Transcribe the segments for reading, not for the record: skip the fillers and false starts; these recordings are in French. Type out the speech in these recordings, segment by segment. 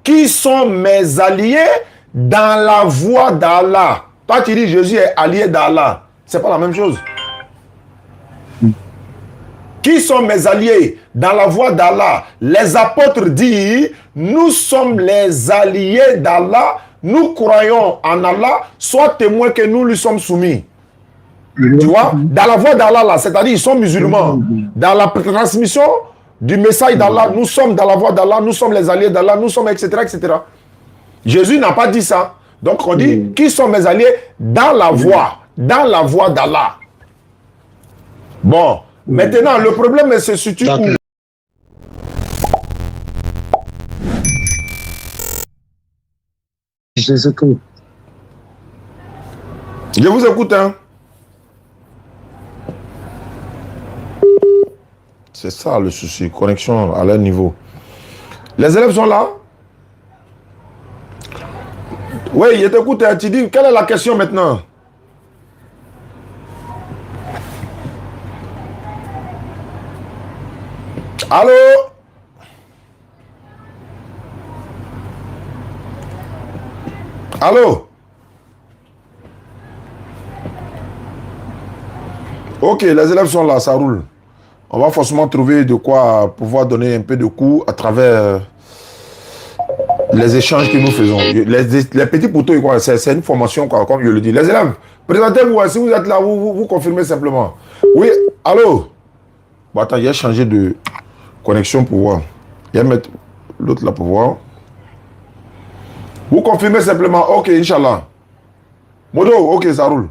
qui sont mes alliés dans la voie d'Allah. Toi, tu dis Jésus est allié d'Allah. C'est pas la même chose. Qui sont mes alliés dans la voie d'Allah? Les apôtres disent, nous sommes les alliés d'Allah, nous croyons en Allah, sois témoin que nous lui sommes soumis. Tu vois? Dans la voie d'Allah, là, c'est-à-dire ils sont musulmans. Dans la transmission du message d'Allah, nous sommes dans la voie d'Allah, nous sommes les alliés d'Allah, nous sommes, etc., etc. Jésus n'a pas dit ça. Donc on dit, qui sont mes alliés dans la voie d'Allah. Bon, maintenant, le problème se situe où? Jésus-Christ. Je vous écoute, hein. C'est ça le souci, connexion à leur niveau. Les élèves sont là? Oui, je t'écoute, hein. Tu dis, quelle est la question maintenant? Allô? Allô? Ok, les élèves sont là, ça roule. On va forcément trouver de quoi pouvoir donner un peu de coups à travers les échanges que nous faisons. Les petits poteaux, c'est une formation, quoi, comme je le dis. Les élèves, présentez-vous, si vous êtes là, vous confirmez simplement. Oui, allô? Bon, attends, j'ai changé de connexion pour voir. Je vais mettre l'autre là pour voir. Vous confirmez simplement. Ok, Inch'Allah. Modo, ok, ça roule.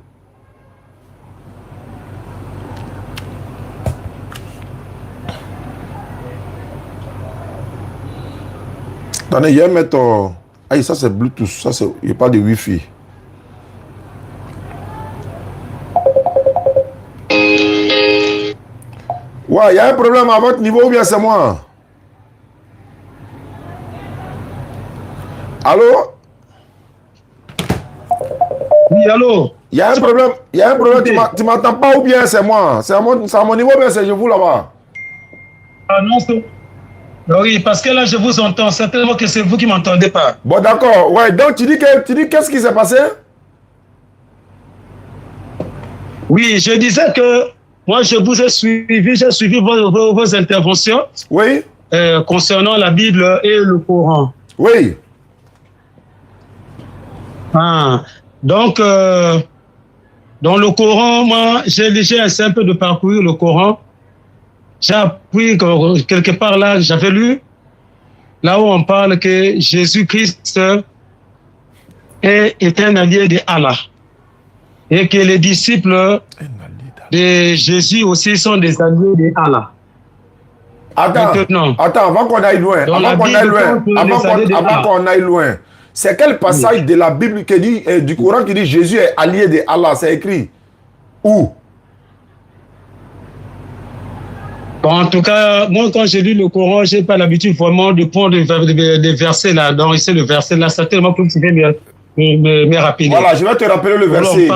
Attendez, je vais mettre... Ah, ça c'est Bluetooth, ça c'est... Il n'y a pas de Wi-Fi. Ouais, il y a un problème à votre niveau ou bien c'est moi? Allô? Oui, allô? Il y a un problème, tu m'entends pas ou bien c'est moi? C'est à mon niveau ou bien c'est vous là-bas? Ah non, c'est... Oui, parce que là, je vous entends. Certainement que c'est vous qui ne m'entendez pas. Bon, d'accord. Ouais, donc tu dis qu'est-ce qui s'est passé? Oui, je disais que moi, je vous ai suivi, j'ai suivi vos interventions. Oui. Concernant la Bible et le Coran. Oui. Ah, donc, dans le Coran, moi, j'ai essayé un peu de parcourir le Coran. J'ai appris que quelque part là, j'avais lu, là où on parle que Jésus-Christ est un allié de Allah. Et que les disciples de Jésus aussi sont des alliés de Allah. Attends, avant qu'on aille loin, avant qu'on aille loin, c'est quel passage de la Bible qui dit, du Coran qui dit Jésus est allié de Allah? C'est écrit où? Bon, en tout cas, moi, quand j'ai lu le Coran, je n'ai pas l'habitude vraiment de prendre des versets là. Donc, ici, le verset là, c'est tellement que vous pouvez me rappeler. Voilà, je vais te rappeler le verset.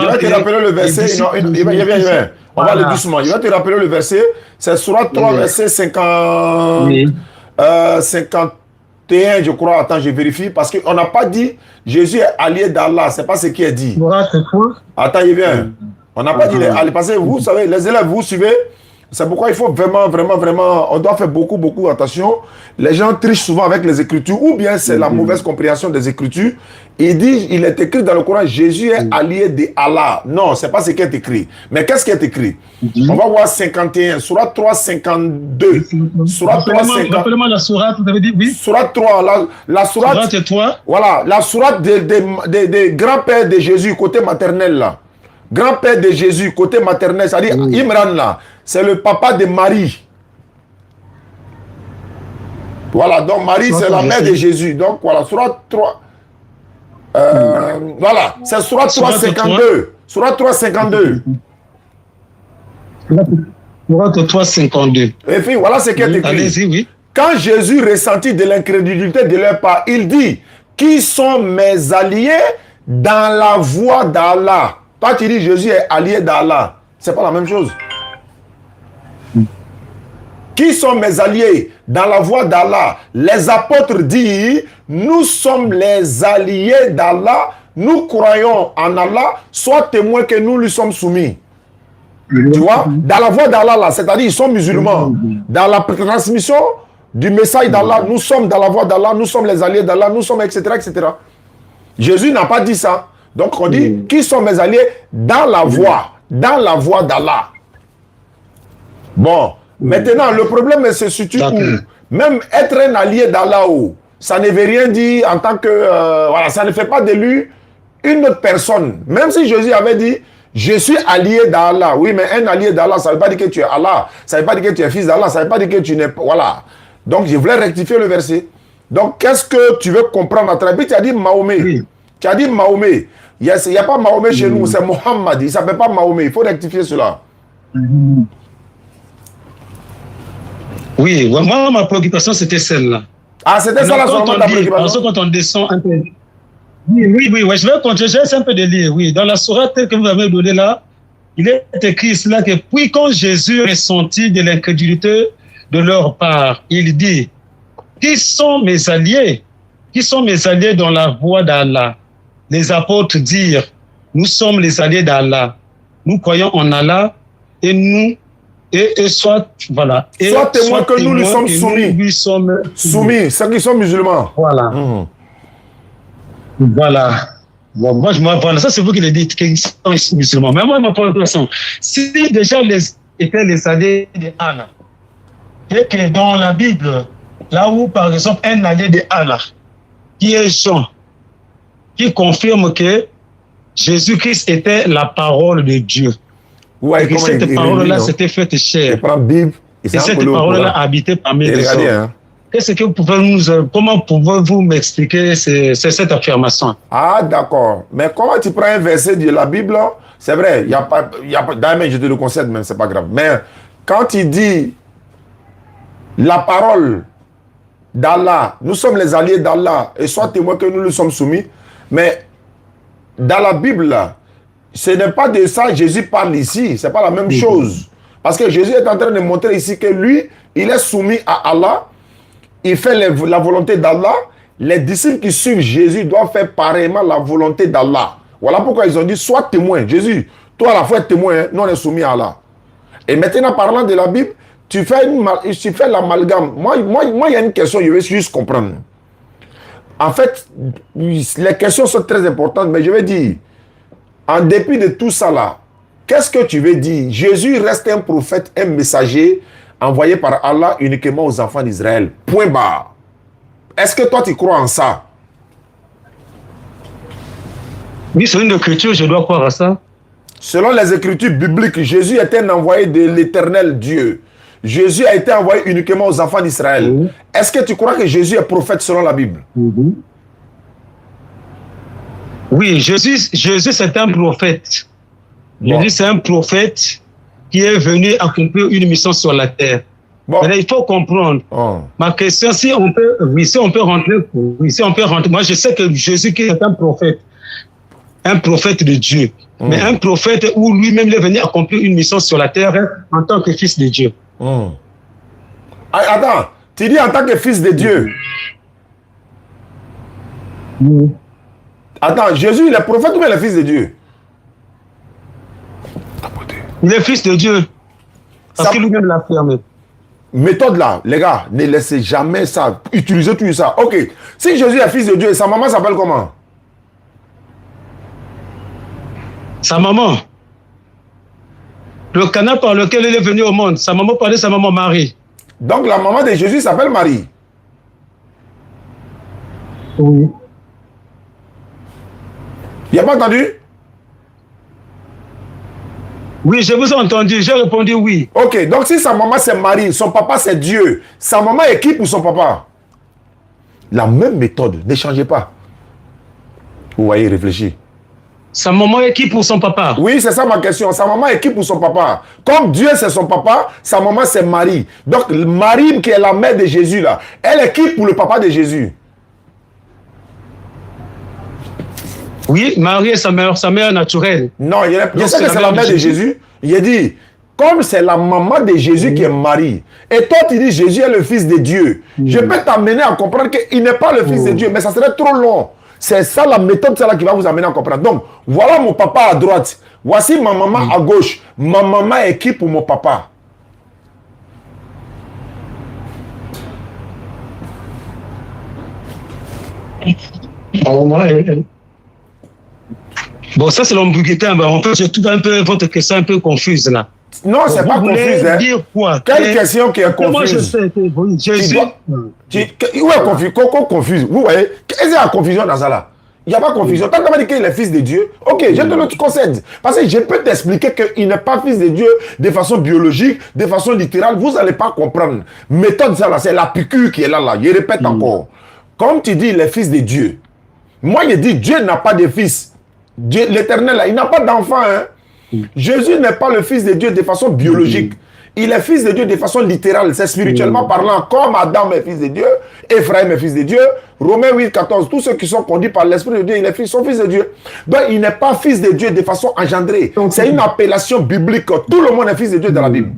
On va aller doucement. Je vais te rappeler le verset. C'est Sourate 3, verset 51, je crois. Attends, je vérifie. Parce qu'on n'a pas dit Jésus est allié d'Allah. Ce n'est pas ce qui est dit. Attends, il vient. On n'a pas dit allié. Parce que vous savez, les élèves, vous suivez. C'est pourquoi il faut vraiment, on doit faire beaucoup attention. Les gens trichent souvent avec les Écritures, ou bien c'est la mauvaise compréhension des Écritures. Il dit, il est écrit dans le Coran, Jésus est allié de Allah. Non, c'est pas ce qui est écrit. Mais qu'est-ce qui est écrit? On va voir 51, Sourate 3, 52. Sourate 3, 52. Rappelez-moi la sourate, vous avez dit, oui. Sourate 3, la sourate. Sourate 3. Voilà, la sourate des grands-pères de Jésus, côté maternel là. Grand-père de Jésus, côté maternel, c'est-à-dire Imran là, c'est le papa de Marie. Voilà, donc Marie, c'est la mère de Jésus. Donc voilà, Sourate 3. Voilà, c'est Sourate 3, 52. Sourate 3, 52. Sourate 3, 52. Et puis voilà ce qui est écrit. Allez-y, oui. Quand Jésus ressentit de l'incrédulité de leur part, il dit, qui sont mes alliés dans la voie d'Allah? Toi, tu dis Jésus est allié d'Allah. C'est pas la même chose. Qui sont mes alliés dans la voie d'Allah? Les apôtres disent, nous sommes les alliés d'Allah, nous croyons en Allah, sois témoin que nous lui sommes soumis. Tu vois, dans la voie d'Allah, là, c'est-à-dire ils sont musulmans. Dans la transmission du message d'Allah, nous sommes dans la voie d'Allah, nous sommes les alliés d'Allah, nous sommes, etc., etc. Jésus n'a pas dit ça. Donc on dit, qui sont mes alliés dans la voie d'Allah. Bon, maintenant, le problème se situe où même être un allié d'Allah, ça ne veut rien dire en tant que... voilà, ça ne fait pas de lui une autre personne. Même si Jésus avait dit, je suis allié d'Allah. Oui, mais un allié d'Allah, ça ne veut pas dire que tu es Allah. Ça ne veut pas dire que tu es fils d'Allah. Ça ne veut pas dire que tu n'es... Voilà. Donc, je voulais rectifier le verset. Donc, qu'est-ce que tu veux comprendre à travers? Tu as dit Mahomet. Oui. Tu as dit Mahomet. Il n'y a pas Mahomet chez nous, c'est Mohammed. Il ne s'appelle pas Mahomet. Il faut rectifier cela. Oui, moi, ma préoccupation, c'était celle-là. Ah, c'était ça la préoccupation? Quand on descend un peu... Oui, je vais continuer, j'essaie un peu de lire. Oui, dans la sourate que vous avez donnée là, il est écrit cela que puis quand Jésus ressentit de l'incrédulité de leur part, il dit, qui sont mes alliés? Qui sont mes alliés dans la voie d'Allah? Les apôtres dirent, nous sommes les alliés d'Allah. Nous croyons en Allah et nous, et soit, voilà. Et soit témoin que nous lui sommes soumis. Nous sommes soumis, ceux qui sont musulmans. Voilà. Voilà. Bon, voilà, ça c'est vous qui le dites, qu'ils sont musulmans. Mais moi, ma préoccupation, si déjà étaient les alliés d'Allah, et que dans la Bible, là où, par exemple, un allié d'Allah, qui est Jean, qui confirme que Jésus-Christ était la parole de Dieu. Ouais, et que cette parole-là s'était faite chair. Et cette parole-là habitait parmi les hommes. Qu'est-ce que vous pouvez comment pouvez-vous m'expliquer cette affirmation? Ah, d'accord. Mais comment tu prends un verset de la Bible? C'est vrai, il n'y a pas, d'ailleurs, je te le concède, même, c'est pas grave. Mais quand il dit la parole d'Allah, nous sommes les alliés d'Allah, et sois témoin que nous nous sommes soumis, mais dans la Bible, ce n'est pas de ça Jésus parle ici, c'est pas la même chose. Parce que Jésus est en train de montrer ici que lui, il est soumis à Allah, il fait la volonté d'Allah. Les disciples qui suivent Jésus doivent faire pareillement la volonté d'Allah. Voilà pourquoi ils ont dit, sois témoin. Jésus, toi à la fois témoin, hein, nous on est soumis à Allah. Et maintenant, parlant de la Bible, tu fais l'amalgame. Moi, il y a une question, je vais juste comprendre. En fait, les questions sont très importantes, mais je vais dire, en dépit de tout ça là, qu'est-ce que tu veux dire? Jésus reste un prophète, un messager, envoyé par Allah uniquement aux enfants d'Israël. Point barre. Est-ce que toi, tu crois en ça? Oui, selon l'Écriture, je dois croire à ça. Selon les Écritures bibliques, Jésus était un envoyé de l'Éternel Dieu. Jésus a été envoyé uniquement aux enfants d'Israël. Oui. Est-ce que tu crois que Jésus est prophète selon la Bible? Oui, Jésus c'est un prophète. Bon. Jésus, c'est un prophète qui est venu accomplir une mission sur la terre. Bon. Mais il faut comprendre. Ma question, si on peut rentrer, moi je sais que Jésus qui est un prophète de Dieu, mais un prophète où lui-même est venu accomplir une mission sur la terre en tant que fils de Dieu. Attends, tu dis en tant que fils de Dieu. Attends, Jésus, il est prophète ou bien le fils de Dieu? Il est fils de Dieu. Parce que lui-même l'a affirmé. Méthode là, les gars, ne laissez jamais ça. Utilisez tout ça. Ok. Si Jésus est fils de Dieu, sa maman s'appelle comment? Sa maman. Le canal par lequel il est venu au monde. Sa maman parlait sa maman Marie. Donc la maman de Jésus s'appelle Marie. Oui. Il n'a pas entendu? Oui, je vous ai entendu, j'ai répondu oui. Ok, donc si sa maman c'est Marie, son papa c'est Dieu, sa maman est qui pour son papa? La même méthode, ne changez pas. Vous voyez, réfléchis. Sa maman est qui pour son papa? Oui, c'est ça ma question. Sa maman est qui pour son papa? Comme Dieu c'est son papa, sa maman c'est Marie. Donc Marie qui est la mère de Jésus là, elle est qui pour le papa de Jésus? Oui, Marie est sa mère naturelle. Non, je sais que c'est la mère de Jésus. Il a dit, comme c'est la maman de Jésus qui est Marie, et toi tu dis Jésus est le fils de Dieu, je peux t'amener à comprendre qu'il n'est pas le fils de Dieu, mais ça serait trop long. C'est ça la méthode, c'est là qui va vous amener à comprendre. Donc, voilà mon papa à droite, voici ma maman à gauche. Ma maman est qui pour mon papa? Bon, ça c'est l'ambiguïté. En fait, je trouve un peu votre question un peu confuse là. Non, c'est pas confuse. Hein. Dire quoi? Quelle question qui est confuse? Moi, je sais que Jésus. Où est confuse? Vous voyez? Qu'est-ce qu'il y a confusion dans ça là? Il n'y a pas de confusion. Tant qu'on m'a dit qu'il est fils de Dieu, ok, je te le concède. Parce que je peux t'expliquer qu'il n'est pas fils de Dieu de façon biologique, de façon littérale. Vous n'allez pas comprendre. Méthode, ça là, c'est la piqûre qui est là. Je répète encore. Comme tu dis, il est fils de Dieu. Moi, je dis, Dieu n'a pas de fils. L'Éternel, il n'a pas d'enfant. Hein? Jésus n'est pas le fils de Dieu de façon biologique. Il est fils de Dieu de façon littérale. C'est spirituellement parlant. Comme Adam est fils de Dieu, Ephraim est fils de Dieu, Romains 8, 14, tous ceux qui sont conduits par l'Esprit de Dieu, il est son fils de Dieu. Donc, il n'est pas fils de Dieu de façon engendrée. C'est une appellation biblique. Tout le monde est fils de Dieu dans la Bible.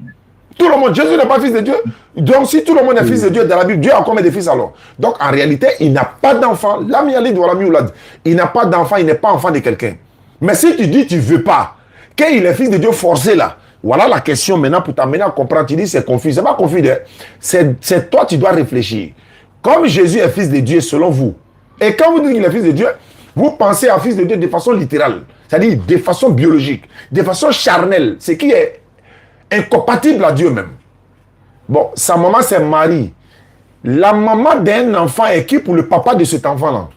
Tout le monde. Jésus n'est pas fils de Dieu. Donc, si tout le monde est fils de Dieu dans la Bible, Dieu a combien de fils alors? Donc, en réalité, il n'a pas d'enfant. Il n'a pas d'enfant, il n'est pas enfant de quelqu'un. Mais si tu dis tu ne veux pas, qu'il est fils de Dieu forcé là, voilà la question maintenant pour t'amener à comprendre. Tu dis c'est confus. C'est pas confus. C'est toi, tu dois réfléchir. Comme Jésus est fils de Dieu selon vous, et quand vous dites qu'il est fils de Dieu, vous pensez à fils de Dieu de façon littérale, c'est-à-dire de façon biologique, de façon charnelle, ce qui est incompatible à Dieu même. Bon, sa maman c'est Marie. La maman d'un enfant est qui pour le papa de cet enfant-là?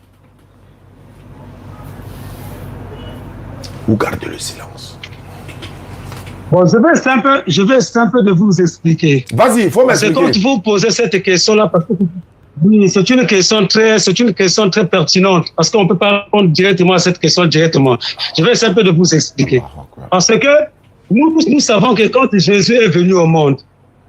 Ou gardez le silence. Bon, je vais simple de vous expliquer. Vas-y, il faut m'expliquer. C'est quand vous posez cette question-là, parce que oui, c'est une question très pertinente, parce qu'on ne peut pas répondre directement à cette question directement. Je vais simple de vous expliquer. Parce que nous savons que quand Jésus est venu au monde,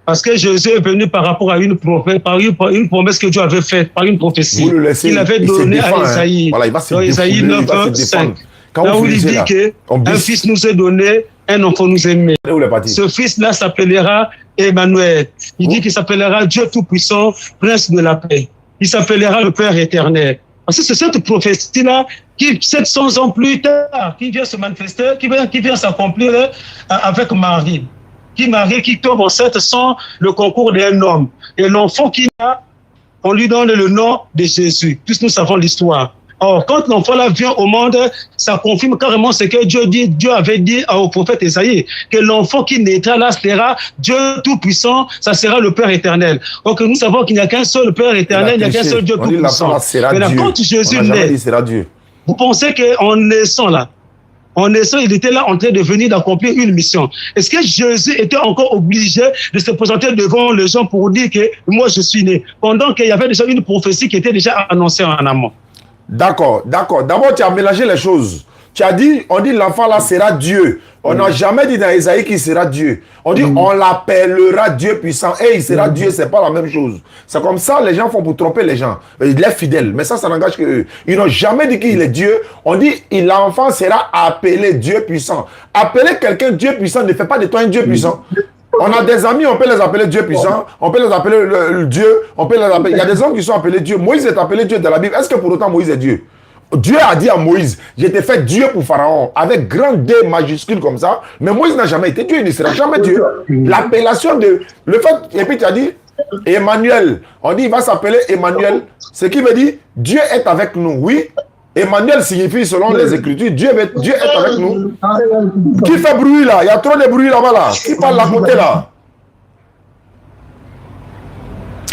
parce que Jésus est venu par rapport à une promesse que Dieu avait faite, par une prophétie qu'il avait donnée à Isaïe. Voilà, il va se dans Isaïe 9, 5. Là où il dit qu'un fils nous est donné, un enfant nous est aimé. Ce fils-là s'appellera Emmanuel. Il dit qu'il s'appellera Dieu Tout-Puissant, Prince de la paix. Il s'appellera le Père éternel. Parce que c'est cette prophétie-là qui, 700 ans plus tard, qui vient se manifester, qui vient s'accomplir avec Marie. Marie qui tombe enceinte sans le concours d'un homme. Et l'enfant qu'il a, on lui donne le nom de Jésus. Tous nous savons l'histoire. Or, quand l'enfant-là vient au monde, ça confirme carrément ce que Dieu avait dit au prophète Isaïe, que l'enfant qui naîtra là sera Dieu Tout-Puissant, ça sera le Père éternel. Donc, nous savons qu'il n'y a qu'un seul Père éternel, il n'y a qu'un seul Dieu Tout-Puissant. Mais là, quand Jésus naît, vous pensez qu'en naissant là, il était là en train de venir d'accomplir une mission. Est-ce que Jésus était encore obligé de se présenter devant les gens pour dire que moi je suis né, pendant qu'il y avait déjà une prophétie qui était déjà annoncée en amont? D'accord. D'abord, tu as mélangé les choses. Tu as dit, on dit l'enfant là sera Dieu. On n'a jamais dit dans Isaïe qu'il sera Dieu. On dit on l'appellera Dieu puissant. Et il sera Dieu, c'est pas la même chose. C'est comme ça, les gens font pour tromper les gens. Il est fidèle, mais ça n'engage que eux. Ils n'ont jamais dit qu'il est Dieu. On dit l'enfant sera appelé Dieu puissant. Appeler quelqu'un Dieu puissant ne fait pas de toi un Dieu puissant. On a des amis, on peut les appeler Dieu puissant, on peut les appeler le Dieu, on peut les appeler... Il y a des hommes qui sont appelés Dieu. Moïse est appelé Dieu dans la Bible. Est-ce que pour autant Moïse est Dieu? Dieu a dit à Moïse, je t'ai fait Dieu pour Pharaon, avec grand D majuscule comme ça, mais Moïse n'a jamais été Dieu, il ne sera jamais Dieu. L'appellation de... Le fait... Et puis tu as dit, Emmanuel, on dit il va s'appeler Emmanuel, ce qui veut dire Dieu est avec nous, oui. Emmanuel signifie, selon les Écritures, Dieu est avec nous. Qui fait bruit là? Il y a trop de bruit là-bas là. Qui parle à côté là?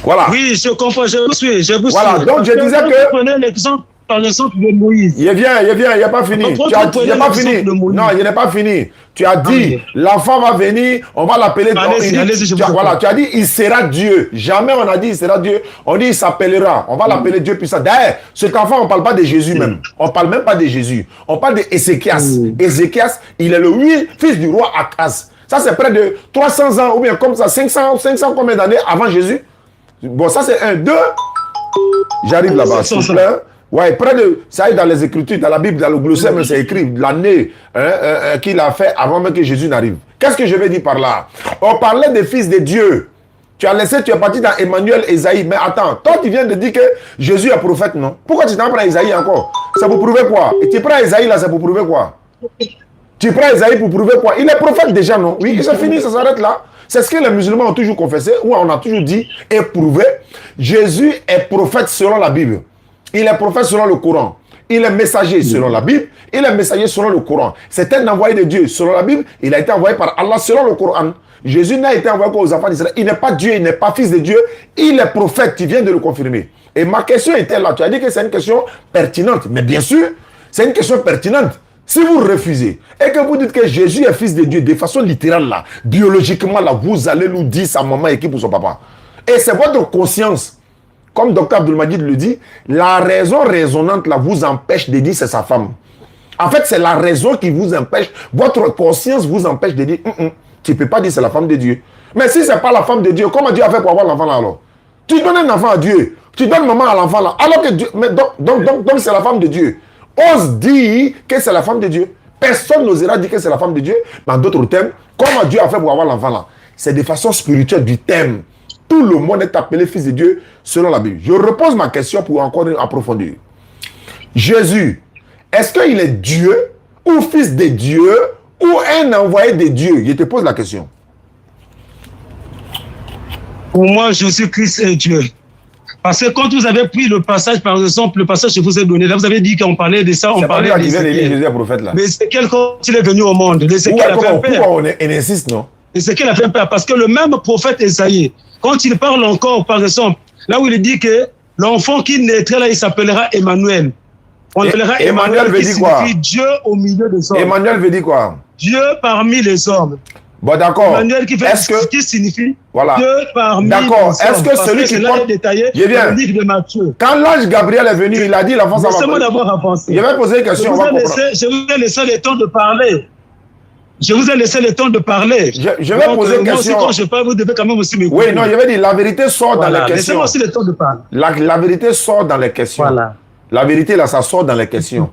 Voilà. Oui, je comprends, je vous suis. Voilà, donc je disais que... Prenez l'exemple par exemple de Moïse. Il vient, il n'a pas fini. Il n'a pas fini. Non, il n'est pas fini. Tu as dit, l'enfant va venir, on va l'appeler... Voilà, tu as dit, il sera Dieu. Jamais on a dit, il sera Dieu. On dit, il s'appellera. On va l'appeler Dieu puissant. D'ailleurs, cet enfant, on ne parle pas de Jésus même. On ne parle même pas de Jésus. On parle d'Ézéchias. Ézéchias, il est le fils du roi Akaz. Ça, c'est près de 300 ans, ou bien comme ça, 500 combien d'années avant Jésus? Bon, ça, c'est 1. 2. J'arrive là-bas, s'il vous plaît. Ouais, près de ça, dans les Écritures, dans la Bible, dans le glossaire, c'est écrit l'année qu'il a fait avant même que Jésus n'arrive. Qu'est-ce que je veux dire par là? On parlait des fils de Dieu. Tu as parti dans Emmanuel, Esaïe. Mais attends, toi tu viens de dire que Jésus est prophète, non? Pourquoi tu t'en prends Esaïe encore? C'est pour prouver quoi? Et tu prends Esaïe là, c'est pour prouver quoi? Tu prends Esaïe pour prouver quoi? Il est prophète déjà, non? Oui, c'est fini, ça s'arrête là. C'est ce que les musulmans ont toujours confessé, ou on a toujours dit et prouvé. Jésus est prophète selon la Bible. Il est prophète selon le Coran. Il est messager selon la Bible. Il est messager selon le Coran. C'est un envoyé de Dieu selon la Bible. Il a été envoyé par Allah selon le Coran. Jésus n'a été envoyé qu'aux enfants d'Israël. Il n'est pas Dieu, il n'est pas fils de Dieu. Il est prophète. Tu viens de le confirmer. Et ma question était là. Tu as dit que c'est une question pertinente. Mais bien sûr, c'est une question pertinente. Si vous refusez et que vous dites que Jésus est fils de Dieu de façon littérale, là, biologiquement, là, vous allez nous dire sa maman et qui pour son papa. Et c'est votre conscience. Comme Dr Abdul-Majid le dit, la raison raisonnante là, vous empêche de dire c'est sa femme. En fait, c'est la raison qui vous empêche, votre conscience vous empêche de dire tu ne peux pas dire c'est la femme de Dieu. Mais si ce n'est pas la femme de Dieu, comment Dieu a fait pour avoir l'enfant là alors? Tu donnes un enfant à Dieu, tu donnes maman à l'enfant là, alors que Dieu, mais donc c'est la femme de Dieu. Ose dire que c'est la femme de Dieu. Personne n'osera dire que c'est la femme de Dieu. Dans d'autres termes, comment Dieu a fait pour avoir l'enfant là? C'est de façon spirituelle du thème. Tout le monde est appelé fils de Dieu selon la Bible. Je repose ma question pour encore approfondir. Jésus, est-ce qu'il est Dieu ou fils de Dieu ou un envoyé de Dieu? Je te pose la question. Pour moi, Jésus-Christ est Dieu. Parce que quand vous avez pris le passage, par exemple, le passage que je vous ai donné, là, vous avez dit qu'on parlait de ça, on parlait de Jésus est prophète là. Mais Ézéchiel, quand il est venu au monde, Ézéchiel a fait peur. Pourquoi on insiste, non? Ézéchiel a fait peur parce que le même prophète Esaïe, quand il parle encore, par exemple, là où il dit que l'enfant qui naîtra là, il s'appellera Emmanuel. On l'appellera Emmanuel veut dire quoi? Dieu au milieu des hommes. Emmanuel veut dire quoi? Dieu parmi les hommes. Bon, d'accord. Emmanuel qui signifie voilà. Dieu parmi les hommes. D'accord. Est-ce que celui qui porte... détaillé dans le livre de Matthieu. Quand l'ange Gabriel est venu, il a dit l'enfant ça va... Laissez-moi d'abord avancer. Je vais poser une question. Je vous ai laissé le temps de parler. Je vous ai laissé le temps de parler. Je vais poser une question. Moi aussi, quand je parle, vous devez quand même aussi m'écouter. Oui, non, je vais dire, la vérité sort dans les questions. Laissez-moi aussi le temps de parler. La vérité sort dans les questions. Voilà. La vérité, là, ça sort dans les questions.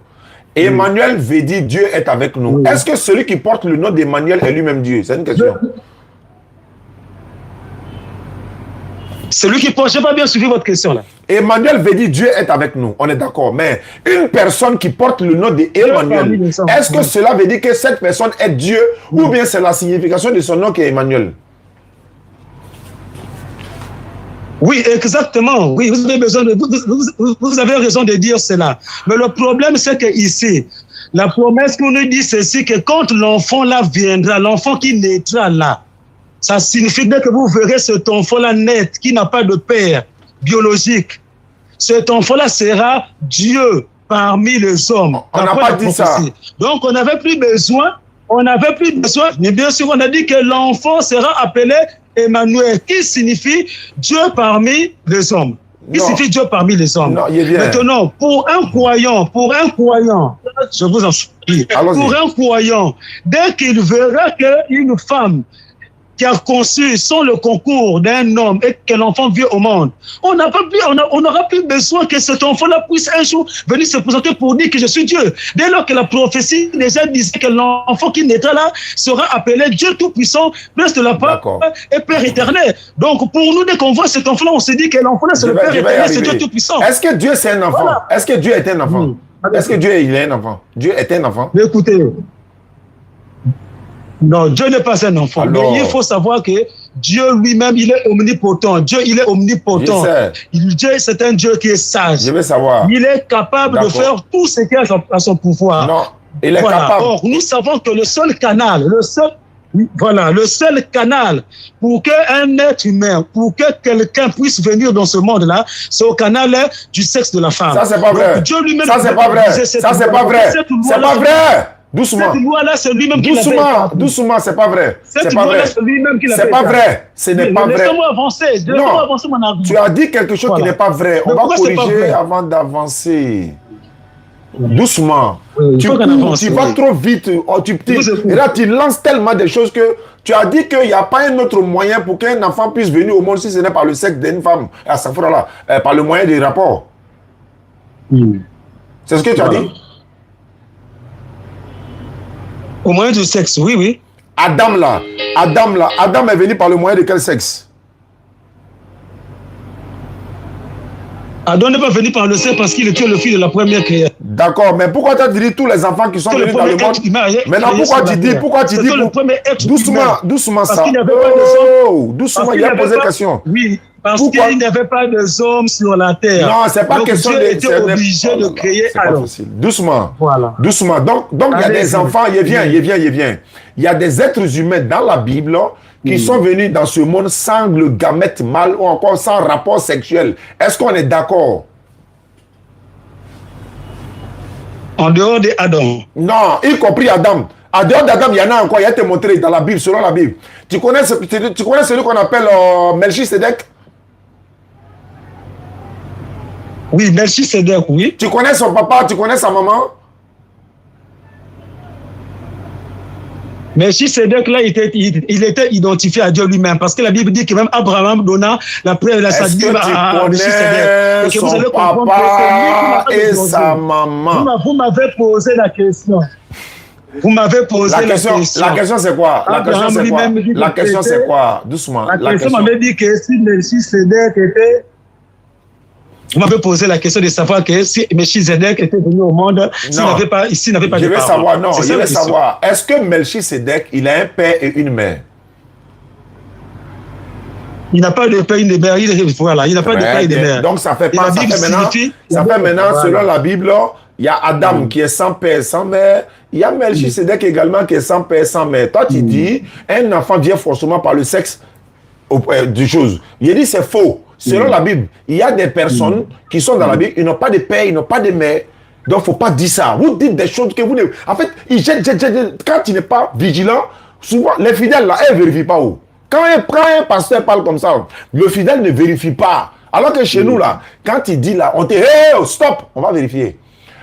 Emmanuel veut dire Dieu est avec nous. Est-ce que celui qui porte le nom d'Emmanuel est lui-même Dieu? C'est une question. Celui qui porte, je n'ai pas bien suivi votre question là. Emmanuel veut dire Dieu est avec nous. On est d'accord. Mais une personne qui porte le nom d'Emmanuel, est-ce que cela veut dire que cette personne est Dieu ou bien c'est la signification de son nom qui est Emmanuel? Oui, exactement. Oui, vous avez besoin de, vous avez raison de dire cela. Mais le problème, c'est que ici, la promesse qu'on nous dit, c'est que quand l'enfant là viendra, l'enfant qui naîtra là, ça signifie que vous verrez cet enfant-là naître, qui n'a pas de père biologique. Cet enfant-là sera Dieu parmi les hommes. On n'a pas dit ça. Donc, on n'avait plus besoin, mais bien sûr, on a dit que l'enfant sera appelé Emmanuel, qui signifie Dieu parmi les hommes. Qui signifie Dieu parmi les hommes. Non, maintenant, pour un croyant, je vous en supplie, pour un croyant, dès qu'il verra qu'une femme qui a conçu sans le concours d'un homme et que l'enfant vient au monde, on n'aura plus besoin que cet enfant-là puisse un jour venir se présenter pour dire que je suis Dieu. Dès lors que la prophétie déjà disait que l'enfant qui naîtra là sera appelé Dieu Tout-Puissant, Prince de la paix et Père éternel. Donc pour nous, dès qu'on voit cet enfant-là, on se dit que l'enfant-là c'est le Père éternel, c'est Dieu Tout-Puissant. Est-ce que Dieu c'est un enfant? Voilà. Est-ce que Dieu est un enfant? Est-ce que Dieu il est un enfant? Dieu est un enfant? Écoutez, non, Dieu n'est pas un enfant. Alors, mais il faut savoir que Dieu lui-même, il est omnipotent. Dieu, il est omnipotent. Dieu, c'est un Dieu qui est sage. Je veux savoir. Il est capable de faire tout ce qu'il a à son pouvoir. Non, il est capable. Or, nous savons que le seul canal, le seul canal pour qu'un être humain, pour que quelqu'un puisse venir dans ce monde-là, c'est au canal du sexe de la femme. Ça, c'est pas vrai. Dieu lui-même. Ça, c'est pas vrai. Ça, c'est pas vrai. C'est pas vrai. Doucement. Cette loi-là, c'est lui-même qui l'a fait. Doucement, c'est pas vrai. C'est pas vrai. C'est lui-même qui l'a fait. C'est pas vrai. Ce n'est pas vrai. Laissez-moi avancer. Laissez-moi avancer mon argument. Tu as dit quelque chose qui n'est pas vrai. On va corriger avant d'avancer. Doucement. Oui, tu vas trop vite. Et là, tu lances tellement de choses que tu as dit qu'il n'y a pas un autre moyen pour qu'un enfant puisse venir au monde si ce n'est par le sexe d'une femme. Par le moyen des rapports. C'est ce que tu as dit? Au moyen du sexe, oui. Adam là, Adam est venu par le moyen de quel sexe? Adam n'est pas venu par le sexe parce qu'il était le fils de la première création. D'accord, mais pourquoi tu as dit tous les enfants qui sont venus dans le monde? Maintenant, pourquoi tu dis doucement ça? Doucement, il a posé question. Oui, parce qu'il n'y avait pas de hommes sur la terre. Non, c'est pas question de... Dieu était obligé de créer alors. Doucement. Voilà. Doucement. Donc il y a des enfants, il vient. Il y a des êtres humains dans la Bible qui sont venus dans ce monde sans le gamète mâle ou encore sans rapport sexuel. Est-ce qu'on est d'accord? En dehors d'Adam. Non, y compris Adam. En dehors d'Adam, il y en a encore, il a été montré dans la Bible, selon la Bible. Tu connais celui qu'on appelle Melchisedec? Oui, Melchisedec, oui. Tu connais son papa, tu connais sa maman? Melchisedec, là, il était identifié à Dieu lui-même, parce que la Bible dit que même Abraham donna la preuve de la salut à Melchisedec. Son papa et sa maman. Vous m'avez posé la question. La question c'est quoi? La question c'est quoi? Doucement. La question m'avait dit que si Melchisedec était... Vous m'avez posé la question de savoir que si Melchisedec était venu au monde, s'il n'avait pas de parents. Je vais savoir. Est-ce que Melchisedec, il a un père et une mère? Il n'a pas de père et de mère. Il n'a pas de père et de mère. Donc ça fait maintenant, selon la Bible, il y a Adam qui est sans père et sans mère. Il y a Melchisedec également qui est sans père et sans mère. Toi, tu dis, un enfant vient forcément par le sexe du chose. Il dit c'est faux. Selon la Bible, il y a des personnes qui sont dans la Bible, ils n'ont pas de père, ils n'ont pas de mère. Donc, il ne faut pas dire ça. Vous dites des choses que vous ne... En fait, quand tu n'es pas vigilant, souvent, les fidèles, là, ils ne vérifient pas où. Quand un pasteur parle comme ça, le fidèle ne vérifie pas. Alors que chez nous, là, quand il dit là, on te dit, hey, stop, on va vérifier.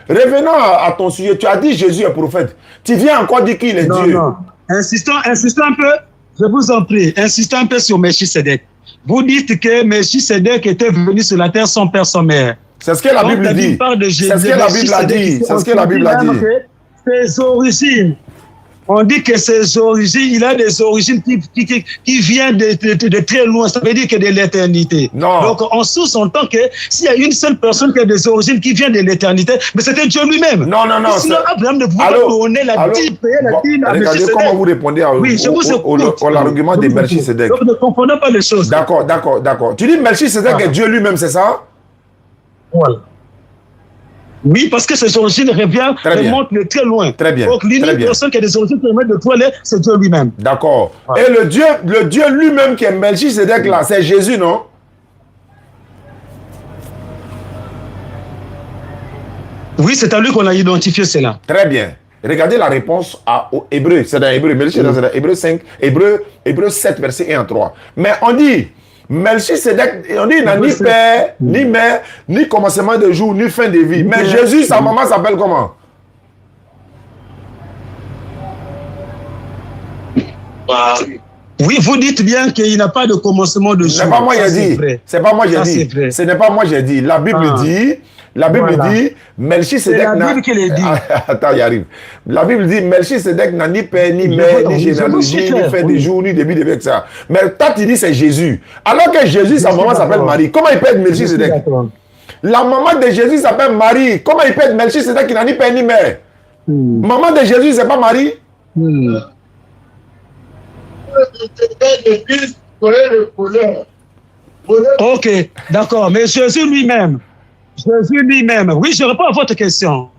Revenons à ton sujet. Tu as dit Jésus est prophète. Tu viens encore dire qu'il est Dieu. Non. Insistons un peu, je vous en prie, insistons un peu sur Melchisedec. Vous dites que Melchisedec était venu sur la terre sans père, sans mère. C'est ce que la Bible dit. C'est ce que la Bible a dit. C'est ce que la Bible a dit. Ses origines. On dit que ses origines, il a des origines qui viennent de très loin. Ça veut dire que de l'éternité. Non. Donc, on sous-entend que s'il y a une seule personne qui a des origines qui vient de l'éternité, mais c'était Dieu lui-même. Non. Sinon, Abraham ne pouvait pas donner la dîme à Regardez comment vous répondez à l'argument de Melchisedec. Donc, ne comprenez pas les choses. D'accord. Tu dis Melchisedec est Dieu lui-même, c'est ça? Voilà. Oui, parce que ses origines remontent de très loin. Très bien. Donc, l'unique personne qui a des origines qui remontent de très loin, c'est Dieu lui-même. D'accord. Voilà. Et le Dieu lui-même qui est Melchisedec là, c'est Jésus, non? Oui, c'est à lui qu'on a identifié cela. Très bien. Regardez la réponse aux Hébreux. C'est dans Hébreux. Melchisedec, c'est dans Hébreux 5, Hébreux 7, verset 1 à 3. Mais on dit... Melchisedec, on dit, il n'a ni père, ni mère, ni commencement de jour, ni fin de vie. Mais Jésus, sa maman s'appelle comment? Oui, vous dites bien qu'il n'a pas de commencement de jour. C'est pas moi qui ai dit. C'est pas moi qui ai dit. Ce n'est pas moi qui ai dit. La Bible dit. La Bible dit, Melchisedec n'a... C'est la Bible qui l'a dit. Attends, il arrive. La Bible dit, Melchisedec n'a ni père, ni mère, ni généalogie, ni fin de jour, ni début de vie, etc. Mais toi, tu dis c'est Jésus. Alors que Jésus, sa maman s'appelle Marie. Comment il peut être Melchisedec? La maman de Jésus s'appelle Marie. Comment il peut être Melchisedec qui n'a ni père, ni mère? Maman de Jésus, c'est pas Marie? Ok, d'accord. Mais Jésus lui-même, oui, je réponds à votre question.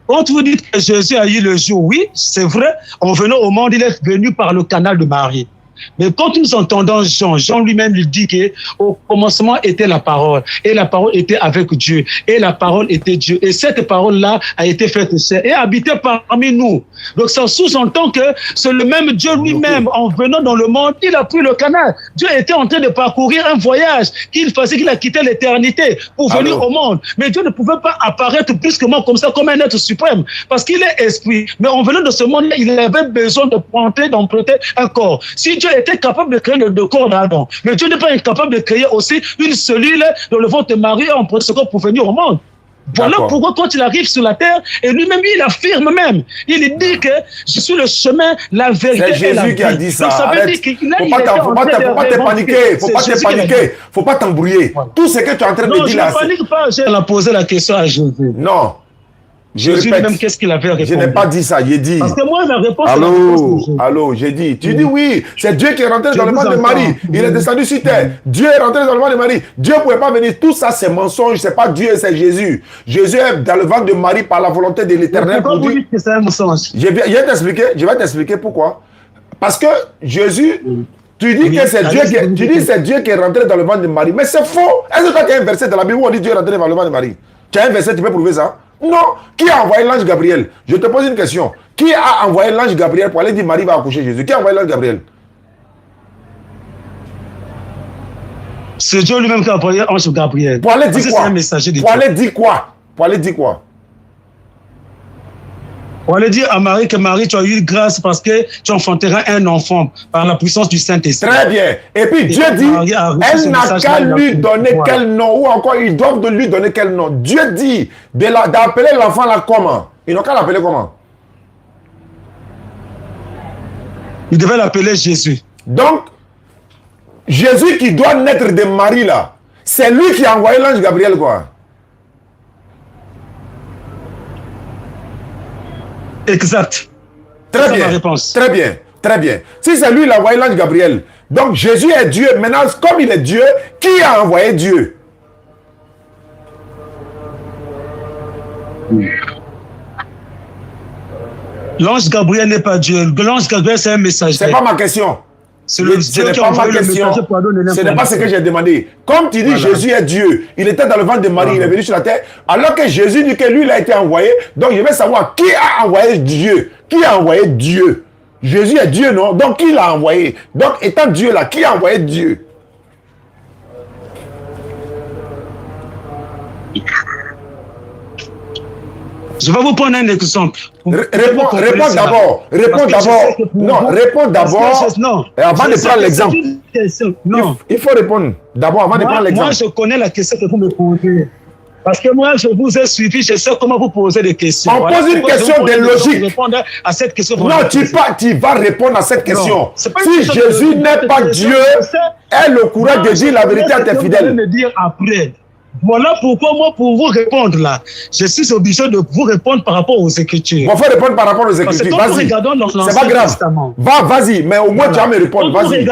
Quand vous dites que Jésus a eu le jour, oui, c'est vrai, en venant au monde, il est venu par le canal de Marie. Mais quand nous entendons Jean lui-même lui dit qu'au commencement était la parole, et la parole était avec Dieu, et la parole était Dieu, et cette parole-là a été faite chair et habité parmi nous. Donc ça sous-entend que c'est le même Dieu lui-même, en venant dans le monde, il a pris le canal. Dieu était en train de parcourir un voyage qu'il a quitté l'éternité pour venir au monde. Mais Dieu ne pouvait pas apparaître brusquement comme ça, comme un être suprême, parce qu'il est esprit. Mais en venant de ce monde-là, il avait besoin d'emprunter un corps. Si Dieu était capable de créer le corps d'Adam, mais Dieu n'est pas incapable de créer aussi une cellule dans le ventre de Marie en ce corps pour venir au monde. Voilà pourquoi quand il arrive sur la terre, et lui-même, il affirme même. Il dit que je suis le chemin, la vérité et la vie. C'est Jésus qui a dit ça. Donc ça veut dire qu'il a... Faut pas te paniquer. Faut pas te paniquer. Faut pas t'embrouiller. Voilà. Tout ce que tu es en train de dire là... Non, je ne panique pas. J'ai posé la question à Jésus. Non. Jésus lui-même, qu'est-ce qu'il avait répondu? Je n'ai pas dit ça, j'ai dit. Parce que moi, ma réponse Allô, j'ai dit. Tu dis oui, c'est Dieu qui est rentré dans le ventre de Marie. Il est descendu sur terre. Dieu est rentré dans le ventre de Marie. Dieu ne pouvait pas venir. Tout ça, c'est mensonge. C'est pas Dieu, c'est Jésus. Jésus est dans le ventre de Marie par la volonté de l'Éternel. Pourquoi vous dites que c'est un mensonge? Je vais t'expliquer pourquoi. Parce que Jésus, tu dis que c'est Dieu c'est Dieu qui est rentré dans le ventre de Marie. Mais c'est faux. Est-ce que tu as un verset dans la Bible où on dit Dieu est rentré dans le ventre de Marie? Tu as un verset, tu peux prouver ça? Non. Qui a envoyé l'ange Gabriel? Je te pose une question. Qui a envoyé l'ange Gabriel pour aller dire Marie va accoucher Jésus? Qui a envoyé l'ange Gabriel? C'est Dieu lui-même qui a envoyé l'ange Gabriel. Pour aller dire quoi? Un messager de Pour aller dire quoi? Pour aller dire quoi? On allait dire à Marie que Marie, tu as eu grâce parce que tu enfanteras un enfant par la puissance du Saint-Esprit. Très bien. Et puis Dieu dit, elle n'a qu'à lui donner quel nom, ou encore ils doivent de lui donner quel nom. Dieu dit d'appeler l'enfant là comment? Ils n'ont qu'à l'appeler comment? Ils devaient l'appeler Jésus. Donc, Jésus qui doit naître de Marie là, c'est lui qui a envoyé l'ange Gabriel quoi? Exact. Très bien. Très bien. Très bien. Si c'est lui qui a envoyé l'ange Gabriel, donc Jésus est Dieu. Maintenant, comme il est Dieu, qui a envoyé Dieu? L'ange Gabriel n'est pas Dieu. L'ange Gabriel, c'est un messager. C'est pas ma question. Ce n'est pas ma question. Ce n'est pas ce que j'ai demandé. Comme tu dis, Jésus est Dieu. Il était dans le ventre de Marie, il est venu sur la terre. Alors que Jésus dit que lui, il a été envoyé. Donc, je vais savoir qui a envoyé Dieu. Qui a envoyé Dieu? Jésus est Dieu, non? Donc, qui l'a envoyé? Donc, étant Dieu là, qui a envoyé Dieu? Je vais vous prendre un exemple. Réponds d'abord. Non, réponds d'abord. Avant de prendre l'exemple. Il faut répondre d'abord avant de prendre l'exemple. Moi, je connais la question que vous me posez. Parce que moi, je vous ai suivi, je sais comment vous posez des questions. On pose une question de logique. Répondre à cette question. Non, tu vas répondre à cette question. Si Jésus n'est pas Dieu, aie le courage de dire la vérité à tes fidèles. Me dire après. Voilà pourquoi moi, pour vous répondre là, je suis obligé de vous répondre par rapport aux Écritures. On faut répondre par rapport aux Écritures. Vas-y. C'est pas grave. Vas-y, mais au moins tu vas me répondre. Vas-y.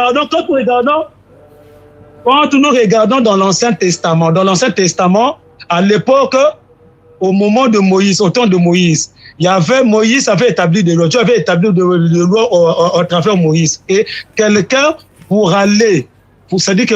Quand nous regardons dans l'Ancien Testament, à l'époque, au moment de Moïse, au temps de Moïse, Moïse avait établi des lois. Dieu avait établi des lois au travers de Moïse. Et quelqu'un pour aller, c'est-à-dire que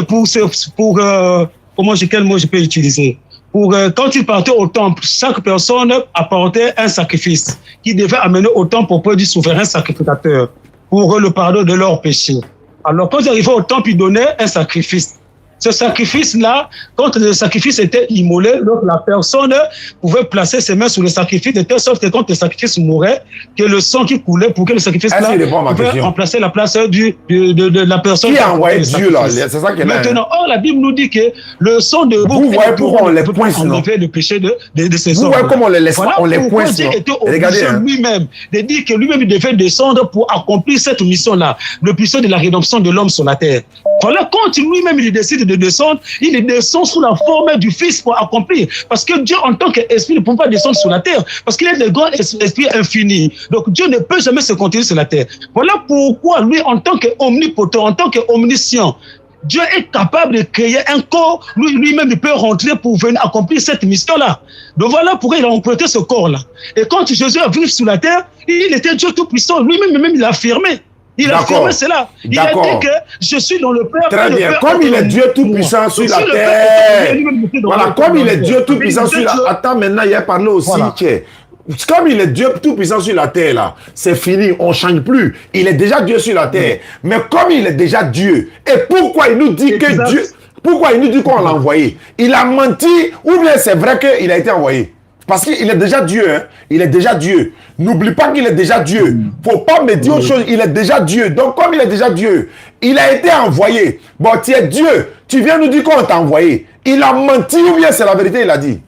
quel mot je peux utiliser? Quand ils partaient au temple, chaque personne apportait un sacrifice qui devait amener au temple auprès du souverain sacrificateur pour le pardon de leurs péchés. Alors, quand ils arrivaient au temple, ils donnaient un sacrifice. Ce sacrifice-là, quand le sacrifice était immolé, donc la personne pouvait placer ses mains sur le sacrifice de telle sorte que quand le sacrifice mourait, que le sang qui coulait pour que le sacrifice-là pouvait remplacer la place de la personne. Qui a envoyé Dieu là? C'est ça qui est là. Maintenant, la Bible nous dit que le sang de bouc, vous voyez pourquoi on les pointe, enlever le péché de ces hommes. Vous voyez comment on les laisse, on les pointe. Dieu était obligé lui-même de dire que lui-même il devait descendre pour accomplir cette mission-là, le mission de la rédemption de l'homme sur la terre. Voilà, quand lui-même il décide de descendre, il descend sous la forme du Fils pour accomplir. Parce que Dieu, en tant qu'esprit, ne peut pas descendre sur la terre. Parce qu'il est le grand esprit infini. Donc Dieu ne peut jamais se contenir sur la terre. Voilà pourquoi lui, en tant qu'omnipotent, en tant qu'omniscient, Dieu est capable de créer un corps, lui-même il peut rentrer pour venir accomplir cette mission-là. Donc voilà pourquoi il a emprunté ce corps-là. Et quand Jésus a vécu sur la terre, il était Dieu tout-puissant. Lui-même il l'a affirmé. Il a affirmé cela. Il a dit que je suis dans le Père. Très bien. Comme il est Dieu tout-puissant sur la terre. Voilà, comme il est Dieu tout-puissant sur la terre. Attends, maintenant, il a parlé aussi. Comme il est Dieu tout-puissant sur la terre, là, c'est fini, on ne change plus. Il est déjà Dieu sur la terre. Mais comme il est déjà Dieu, et pourquoi il nous dit que Dieu... Pourquoi il nous dit qu'on l'a envoyé? Il a menti ou bien c'est vrai qu'il a été envoyé? Parce qu'il est déjà Dieu, hein? Il est déjà Dieu. N'oublie pas qu'il est déjà Dieu. Faut pas me dire autre chose, il est déjà Dieu. Donc comme il est déjà Dieu, il a été envoyé. Bon, tu es Dieu, tu viens nous dire qu'on t'a envoyé. Il a menti ou bien c'est la vérité, il a dit?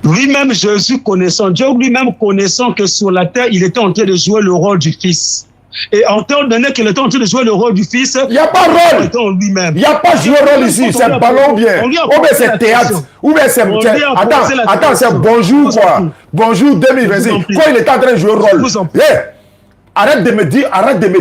Lui-même, Jésus connaissant, Dieu lui-même connaissant que sur la terre, il était en train de jouer le rôle du Fils. Et en tant donné qu'il était en train de jouer le rôle du Fils, il n'y a pas rôle. Il n'y a pas joué rôle ici. C'est ballon bien. Ou bien c'est théâtre. Ou bien c'est... Attends, c'est bonjour quoi. Bonjour 2026. Quoi il était en train de jouer le rôle? Arrête de me dire,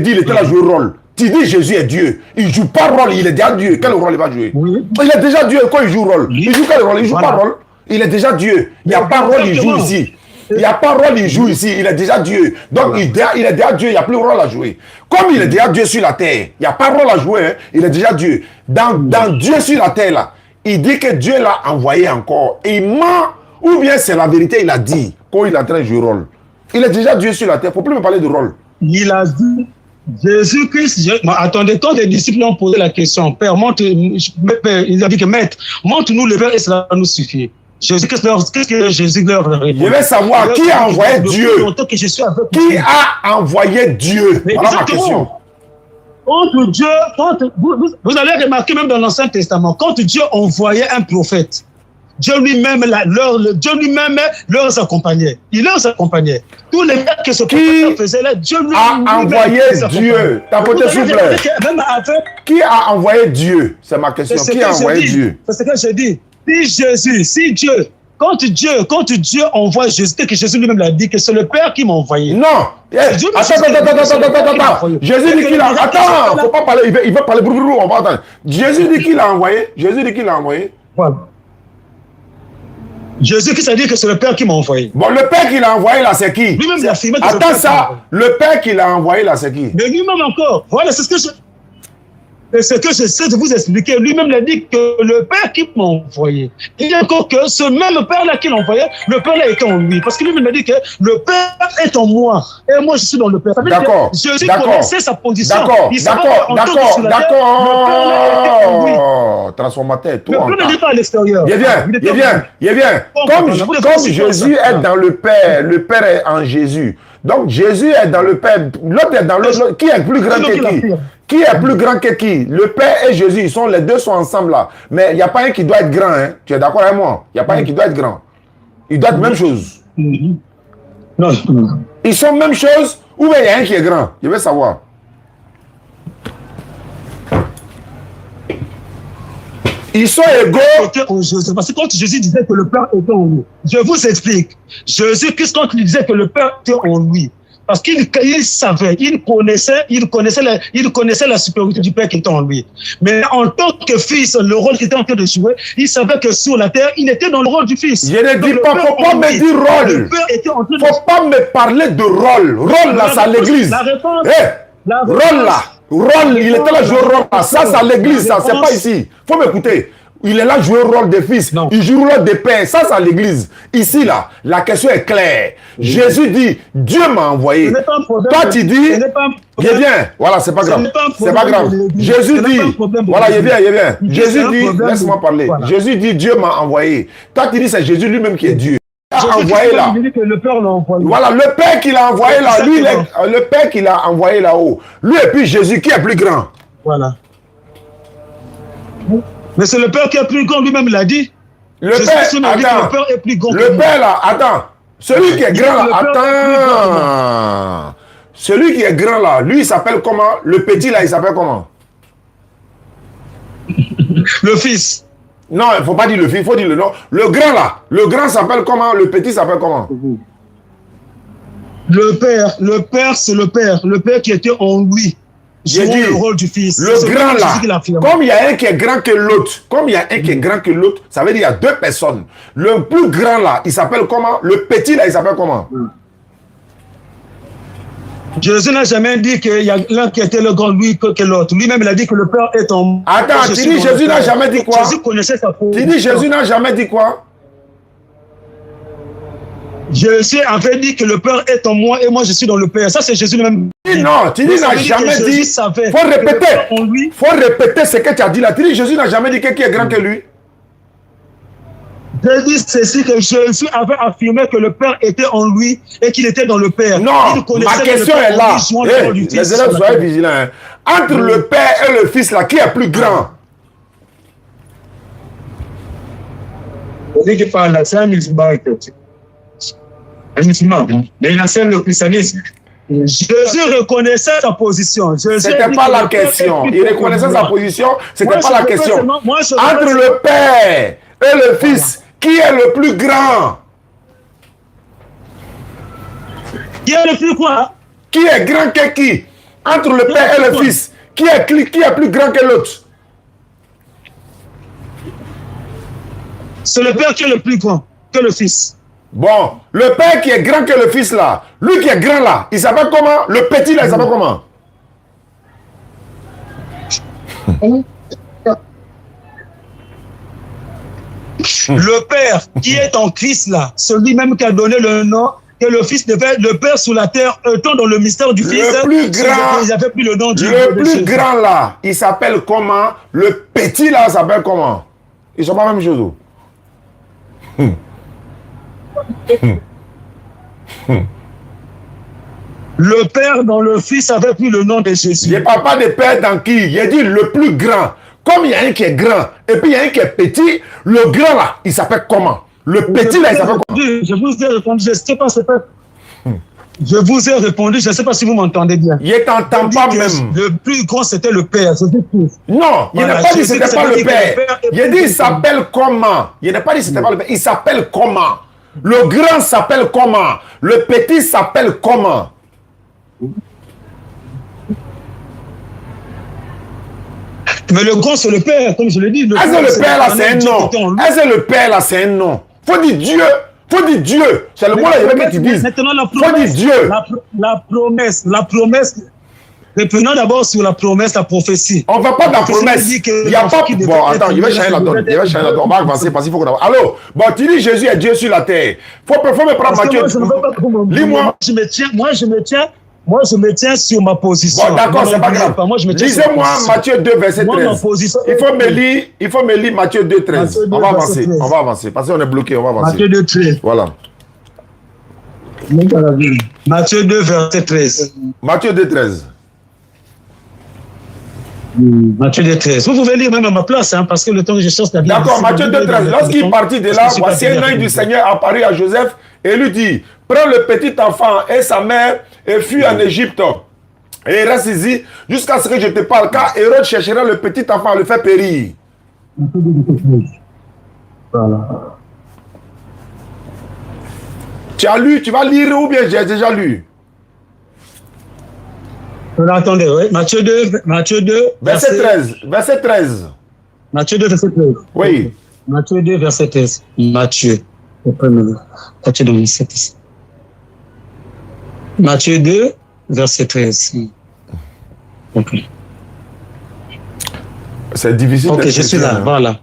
il était là à jouer le rôle. Tu dis Jésus est Dieu. Il ne joue pas rôle, il est déjà Dieu. Quel rôle il va jouer? Il est déjà Dieu. Quand il joue rôle, il joue quel rôle? Il ne joue pas rôle. Il est déjà Dieu. Il n'y a pas rôle, il joue ici. Il n'y a pas rôle, il joue ici. Il est déjà Dieu. Donc, il est déjà Dieu, il n'y a plus rôle à jouer. Comme il est déjà Dieu sur la terre, il n'y a pas rôle à jouer. Hein. Il est déjà Dieu. Dans Dieu sur la terre, là, il dit que Dieu l'a envoyé encore. Et il ment. Ou bien c'est la vérité, il a dit quand il est en train de jouer rôle. Il est déjà Dieu sur la terre. Il ne faut plus me parler de rôle. Il a dit, Jésus-Christ, attendez, quand les disciples ont posé la question, Père, il a dit que Maître, montre-nous le Père et cela nous suffit. Jésus-Christ qu'est-ce que Jésus leur répond? Je vais savoir qui a envoyé Dieu. Qui a envoyé Dieu? Voilà ma question. Quand Dieu, vous allez remarquer même dans l'Ancien Testament, quand Dieu envoyait un prophète, Dieu lui-même leur accompagnait. Il leur accompagnait. Tous les gars que ce prophète faisait là, Dieu lui a envoyé Dieu. Tapoté s'il vous plaît. Qui a envoyé Dieu? C'est ma question. Qui a envoyé Dieu? C'est ce que je dis. Si Dieu, quand Dieu envoie Jésus, que Jésus lui-même l'a dit que c'est le Père qui m'a envoyé. Non. Attends. Jésus dit qu'il a... Attends, faut pas parler. Il veut parler. On va attendre. Jésus dit qu'il a envoyé. Voilà. Jésus qui a dit que c'est le Père qui m'a envoyé. Bon, le Père qui l'a envoyé là, c'est qui? Lui-même l'a affirmé. Attends ça, le Père qui l'a envoyé là, c'est qui? Mais lui-même encore. Voilà, c'est ce que j'essaie de vous expliquer. Lui-même l'a dit que le Père qui m'a envoyé. Il dit encore que ce même Père-là qui l'a envoyé, le Père-là est en lui. Parce que lui-même a dit que le Père est en moi. Et moi, je suis dans le Père. D'accord. Jésus connaissait sa position. D'accord. Transformateur, tout en ne dit pas à l'extérieur. Il vient. Comme Jésus est dans le Père est en Jésus. Donc Jésus est dans le Père, l'autre est dans l'autre. Qui est plus grand que qui? Qui est plus grand que qui? Le Père et Jésus, les deux sont ensemble là. Mais il n'y a pas un qui doit être grand. Hein? Tu es d'accord avec moi? Il n'y a pas un qui doit être grand. Ils doivent être même chose. Non. Ils sont même chose ou bien il y a un qui est grand? Je veux savoir. Ils sont égaux. Parce que quand Jésus disait que le Père était en lui, je vous explique. Jésus, quand il disait que le Père était en lui, parce qu'il savait, il connaissait la supériorité du Père qui était en lui. Mais en tant que fils, le rôle qu'il était en train de jouer, il savait que sur la terre, il était dans le rôle du fils. Je ne dis pas, faut pas me dire rôle. Faut pas me parler de rôle. Rôle là, c'est à l'église. Rôle là. Rôle, il était là jouer rôle là. Ça, c'est à l'église, ça, c'est pas ici. Faut m'écouter. Il est là jouer le rôle de fils. Non. Il joue le rôle de père. Ça, c'est à l'église. Ici, là, la question est claire. Oui. Jésus dit, Dieu m'a envoyé. Toi, tu dis, il vient. Voilà, c'est pas grave. C'est pas grave. Jésus dit, voilà, il vient. Jésus dit, laisse-moi parler. Voilà. Jésus dit, Dieu m'a envoyé. Toi, tu dis, c'est Jésus lui-même qui est Dieu. Envoyé là. Voilà, le Père qui l'a envoyé là, lui, le Père qui l'a envoyé là-haut. Lui et puis Jésus qui est plus grand. Voilà. Mais c'est le Père qui est plus grand, lui-même l'a dit. Le Père, attends, le Père est plus grand. Le Père là, attends. Celui qui est grand là, attends. Celui qui est grand là, lui il s'appelle comment? Le petit là, il s'appelle comment? Le fils. Non, il ne faut pas dire le fils, il faut dire le nom. Le grand là, le grand s'appelle comment? Le petit s'appelle comment? Le Père c'est le Père qui était en lui. J'ai dit le rôle du fils. Le grand là, comme il y a un qui est grand que l'autre, ça veut dire qu'il y a deux personnes. Le plus grand là, il s'appelle comment? Le petit là, il s'appelle comment? Jésus n'a jamais dit qu'il y a l'un qui était le grand lui que l'autre. Lui-même, il a dit que le Père est en... Attends, tu dis Jésus n'a jamais dit quoi? Jésus connaissait sa position. Tu dis Jésus n'a jamais dit quoi? Jésus avait dit que le Père est en moi et moi je suis dans le Père. Ça, c'est Jésus lui-même. Non, tu dis n'a jamais dit. Faut répéter ce que tu as dit là. Tu dis Jésus n'a jamais dit qui est grand que lui. Je dis ceci, que Jésus avait affirmé que le Père était en lui et qu'il était dans le Père. Non, ma question est là. Les élèves, soyez vigilants. Hein. Entre le Père et le Fils, là, qui est plus grand? Celui qui parle là, c'est un musulman. Un musulman. Mais il enseigne le christianisme. Jésus reconnaissait sa position. C'était pas la question. Il reconnaissait sa position. C'était pas la question. Entre Entre le Père et le Fils, qui est le plus grand? Qui est le plus quoi? Qui est grand que qui? Entre le Père et le Fils, qui est plus grand que l'autre? C'est le Père qui est le plus grand que le Fils. Bon, le Père qui est grand que le Fils là, lui qui est grand là, il s'appelle comment? Le petit là, il s'appelle comment? Le Père qui est en Christ là, celui même qui a donné le nom que le Fils devait, le Père sur la terre, étant dans le mystère du Fils, Le plus grand, ils avaient pris le nom du le plus grand là, il s'appelle comment? Le petit là, s'appelle comment? Ils sont pas la même chose. Le Père dans le Fils avait pris le nom de Jésus. Je ne parle pas de Père dans qui. Il dit le plus grand. Comme il y a un qui est grand et puis il y a un qui est petit, le grand là, il s'appelle comment? Le petit là, il s'appelle comment? Je vous ai répondu, je ne sais pas ce que... Je vous ai répondu, je ne sais pas si vous m'entendez bien. Il ne t'entend pas même. Le plus grand, c'était le Père. Non, il n'a pas dit que ce n'était pas le Père. Il a dit il s'appelle comment? Il n'a pas dit que ce n'était pas le Père. Il s'appelle comment? Le grand s'appelle comment? Le petit s'appelle comment? Mais le grand, c'est le Père, comme je l'ai dit. Est-ce que le Père là, c'est un nom? Est-ce que le Père là, c'est un nom? Faut dire Dieu. Faut dire Dieu. C'est le mot là, il veut que tu dises. Maintenant, la Faut promesse, dire Dieu. la promesse. Reprenons d'abord sur la promesse, la prophétie. On ne va pas dans la promesse. Dit Il n'y a pas. Bon, attends, il va changer la donne. Il va changer la donne. On va avancer parce qu'il faut qu'on avance. Allô? Bon, tu dis Jésus est Dieu sur la terre. Faut me prendre Matthieu. Lis-moi. Moi, je me tiens sur ma position. Bon, d'accord, c'est pas grave. Lisez-moi Matthieu 2, verset 13. Il faut me lire Matthieu 2, 13. On va avancer. On va avancer. Parce qu'on est bloqué. On va avancer. Matthieu 2, 13. Voilà. Matthieu 2, verset 13. Matthieu 2, 13. Matthieu 2, 13. Vous pouvez lire même à ma place, hein, parce que le temps que je cherche la Bible. D'accord, Matthieu 2, 13. Lorsqu'il partit de là, voici un ange du Seigneur apparut à Joseph et lui dit: prends le petit enfant et sa mère et fuis en Égypte. Et reste ici jusqu'à ce que je te parle, car Hérode cherchera le petit enfant à le faire périr. Voilà. Tu as lu, tu vas lire ou bien j'ai déjà lu? Attendez, oui. Matthieu 2, verset 13. Verset 13. Matthieu 2, verset 13. Oui. Matthieu 2, verset 13. Matthieu 2, verset 13. Matthieu 2, verset 13. Ok. C'est difficile. Ok, je suis là, voilà.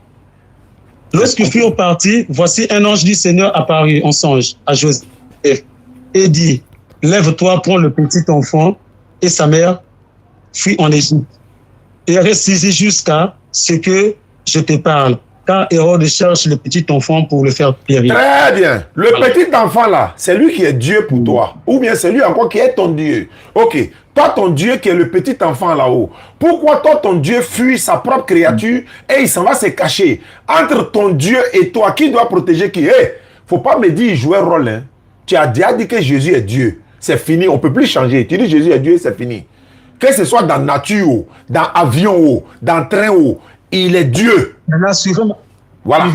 Lorsqu'ils furent partis, voici un ange du Seigneur apparut en songe à Joseph et dit: lève-toi, prends le petit enfant et sa mère, fuis en Égypte et reste ici jusqu'à ce que je te parle, car Hérode cherche le petit enfant pour le faire périr. Très bien. Le petit enfant là, c'est lui qui est Dieu pour toi. Ou bien c'est lui encore qui est ton Dieu. Ok. Toi, ton Dieu qui est le petit enfant là-haut. Pourquoi toi, ton Dieu fuit sa propre créature et il s'en va se cacher? Entre ton Dieu et toi, qui doit protéger qui? Faut pas me dire jouer un rôle. Hein. Tu as déjà dit que Jésus est Dieu. C'est fini. On ne peut plus changer. Tu dis Jésus est Dieu, c'est fini. Que ce soit dans la nature, dans l'avion, dans le train, il est Dieu. Maintenant, suivez voilà.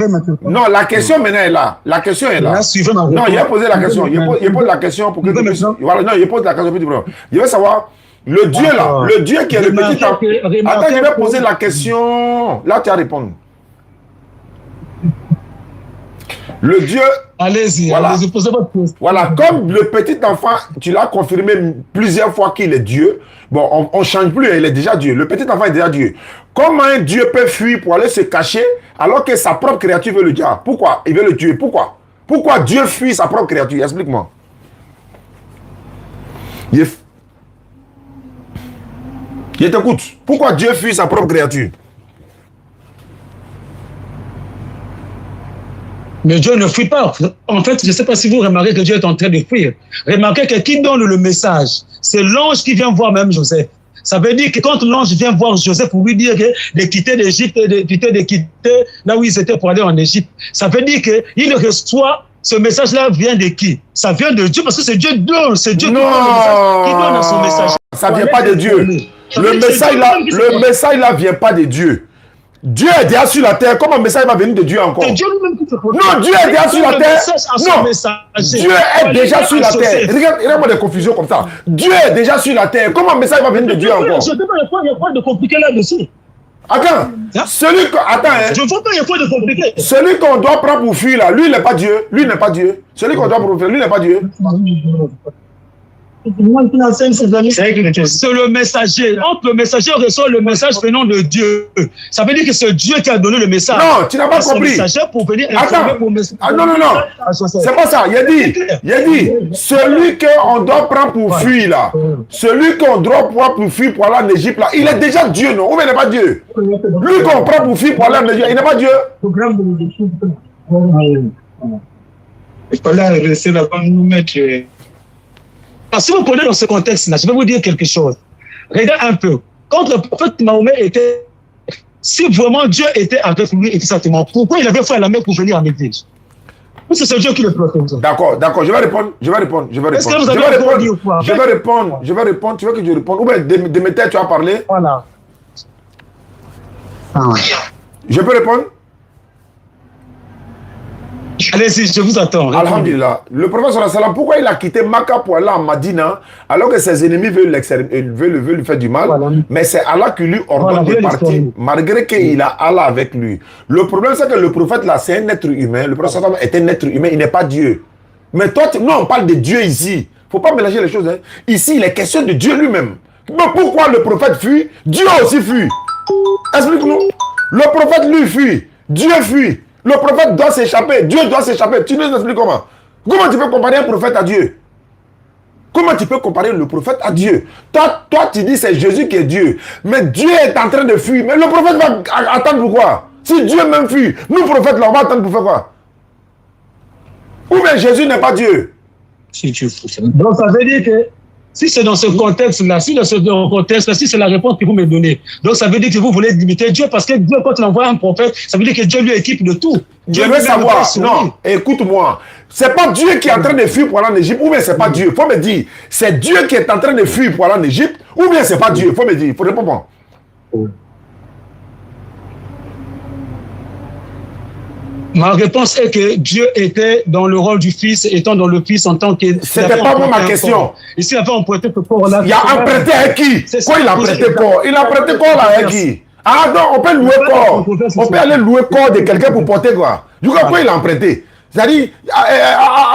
Non, la question maintenant est là. La question est là. Non, il a posé la question. Il pose la question pour que tu puisses... Voilà, non, il pose la question pour que tu puisses... Je veux savoir, le Dieu là, le Dieu qui est le petit enfant... Attends, je vais poser la question. Là, tu as répondu. Le Dieu... Allez-y, voilà. Allez-y, posez votre question. Voilà, comme le petit enfant, tu l'as confirmé plusieurs fois qu'il est Dieu. Bon, on ne change plus, il est déjà Dieu. Le petit enfant est déjà Dieu. Comment un Dieu peut fuir pour aller se cacher alors que sa propre créature veut le dire? Pourquoi? Il veut le tuer. Pourquoi? Pourquoi Dieu fuit sa propre créature? Explique-moi. Je t'écoute. Pourquoi Dieu fuit sa propre créature? Mais Dieu ne fuit pas. En fait, je ne sais pas si vous remarquez que Dieu est en train de fuir. Remarquez que qui donne le message? C'est l'ange qui vient voir même Joseph. Ça veut dire que quand l'ange vient voir Joseph pour lui dire de quitter l'Égypte, de quitter là où ils étaient pour aller en Égypte, ça veut dire qu'il reçoit ce message-là vient de qui? Ça vient de Dieu parce que c'est Dieu qui donne le message, qui donne à son message. Ça ne vient pas de Dieu. Le message là vient pas de Dieu. Dieu est déjà sur la terre. Comment le message va venir de Dieu encore? C'est Dieu lui-même qui te protège. Non, Dieu est déjà sur la terre. Non, Dieu est déjà sur la terre. Regarde-moi des confusions comme ça. Dieu est déjà sur la terre. Comment le message va venir de Dieu encore? Je ne sais pas, il y a quoi de compliqué là-dessus? Attends, je ne vois pas, il y a quoi de compliqué. Celui qu'on doit prendre pour fuir là, lui il n'est pas Dieu. Lui n'est pas Dieu. Celui qu'on doit prendre pour fuir, lui n'est pas Dieu. C'est le messager. Entre le messager reçoit le message venant de Dieu. Ça veut dire que c'est Dieu qui a donné le message. Non, tu n'as pas compris. Pour venir attends. Non. C'est pas ça. Il a dit, celui qu'on doit prendre pour fuir là, celui qu'on doit prendre pour fuir pour aller en Égypte là, il est déjà Dieu, non? Ou il n'est pas Dieu? Lui qu'on prend pour fuir pour aller en Égypte, il n'est pas Dieu? Il fallait rester là-bas, nous mettre. Si vous prenez dans ce contexte-là, je vais vous dire quelque chose. Regardez un peu. Quand le prophète Mahomet était... Si vraiment Dieu était avec lui, exactement, pourquoi il avait fait la main pour venir en église? Parce que c'est Dieu qui le protège. D'accord. Je vais répondre. Est-ce que vous avez encore dit ou quoi? Je vais répondre. Tu veux que je réponde? Ou bien Déméter, tu as parlé? Voilà. Je peux répondre? Allez-y, je vous attends. Alhamdulillah. Le prophète sallallahu alayhi wa sallam, pourquoi il a quitté Makkah pour aller en Madina alors que ses ennemis veulent lui faire du mal, voilà. Mais c'est Allah qui lui ordonne de partir malgré qu'il a Allah avec lui. Le problème c'est que le prophète là c'est un être humain. Le prophète sallallahu alayhi wa sallam est un être humain, il n'est pas Dieu. Mais toi, non, on parle de Dieu ici. Il ne faut pas mélanger les choses. Hein. Ici, il est question de Dieu lui-même. Mais pourquoi le prophète fuit? Dieu aussi fuit. Explique-nous. Le prophète lui fuit. Dieu fuit. Le prophète doit s'échapper. Dieu doit s'échapper. Tu nous expliques comment? Comment tu peux comparer un prophète à Dieu? Comment tu peux comparer le prophète à Dieu? Toi tu dis c'est Jésus qui est Dieu. Mais Dieu est en train de fuir. Mais le prophète va attendre pourquoi? Si Dieu même fuit, nous prophètes là, on va attendre pour faire quoi? Ou bien Jésus n'est pas Dieu? Donc ça veut dire que si c'est dans ce contexte-là, si c'est la réponse que vous me donnez, donc ça veut dire que vous voulez limiter Dieu parce que Dieu, quand il envoie un prophète, ça veut dire que Dieu lui équipe de tout. Dieu veut savoir. Non, écoute-moi. C'est pas Dieu qui est en train de fuir pour aller en Égypte, ou bien c'est pas Dieu. Faut me dire, c'est Dieu qui est en train de fuir pour aller en Égypte, ou bien c'est pas Dieu. Faut me dire, faut répondre. Ma réponse est que Dieu était dans le rôle du Fils, étant dans le Fils en tant que... C'était pas moi ma question. Ici, il avait emprunté ce corps-là. Il a emprunté à qui? Quoi il a emprunté corps? Il a emprunté corps là avec qui? Ah non, on peut louer corps. On peut aller louer corps de quelqu'un pour porter quoi? Du coup, quoi il a emprunté? C'est-à-dire,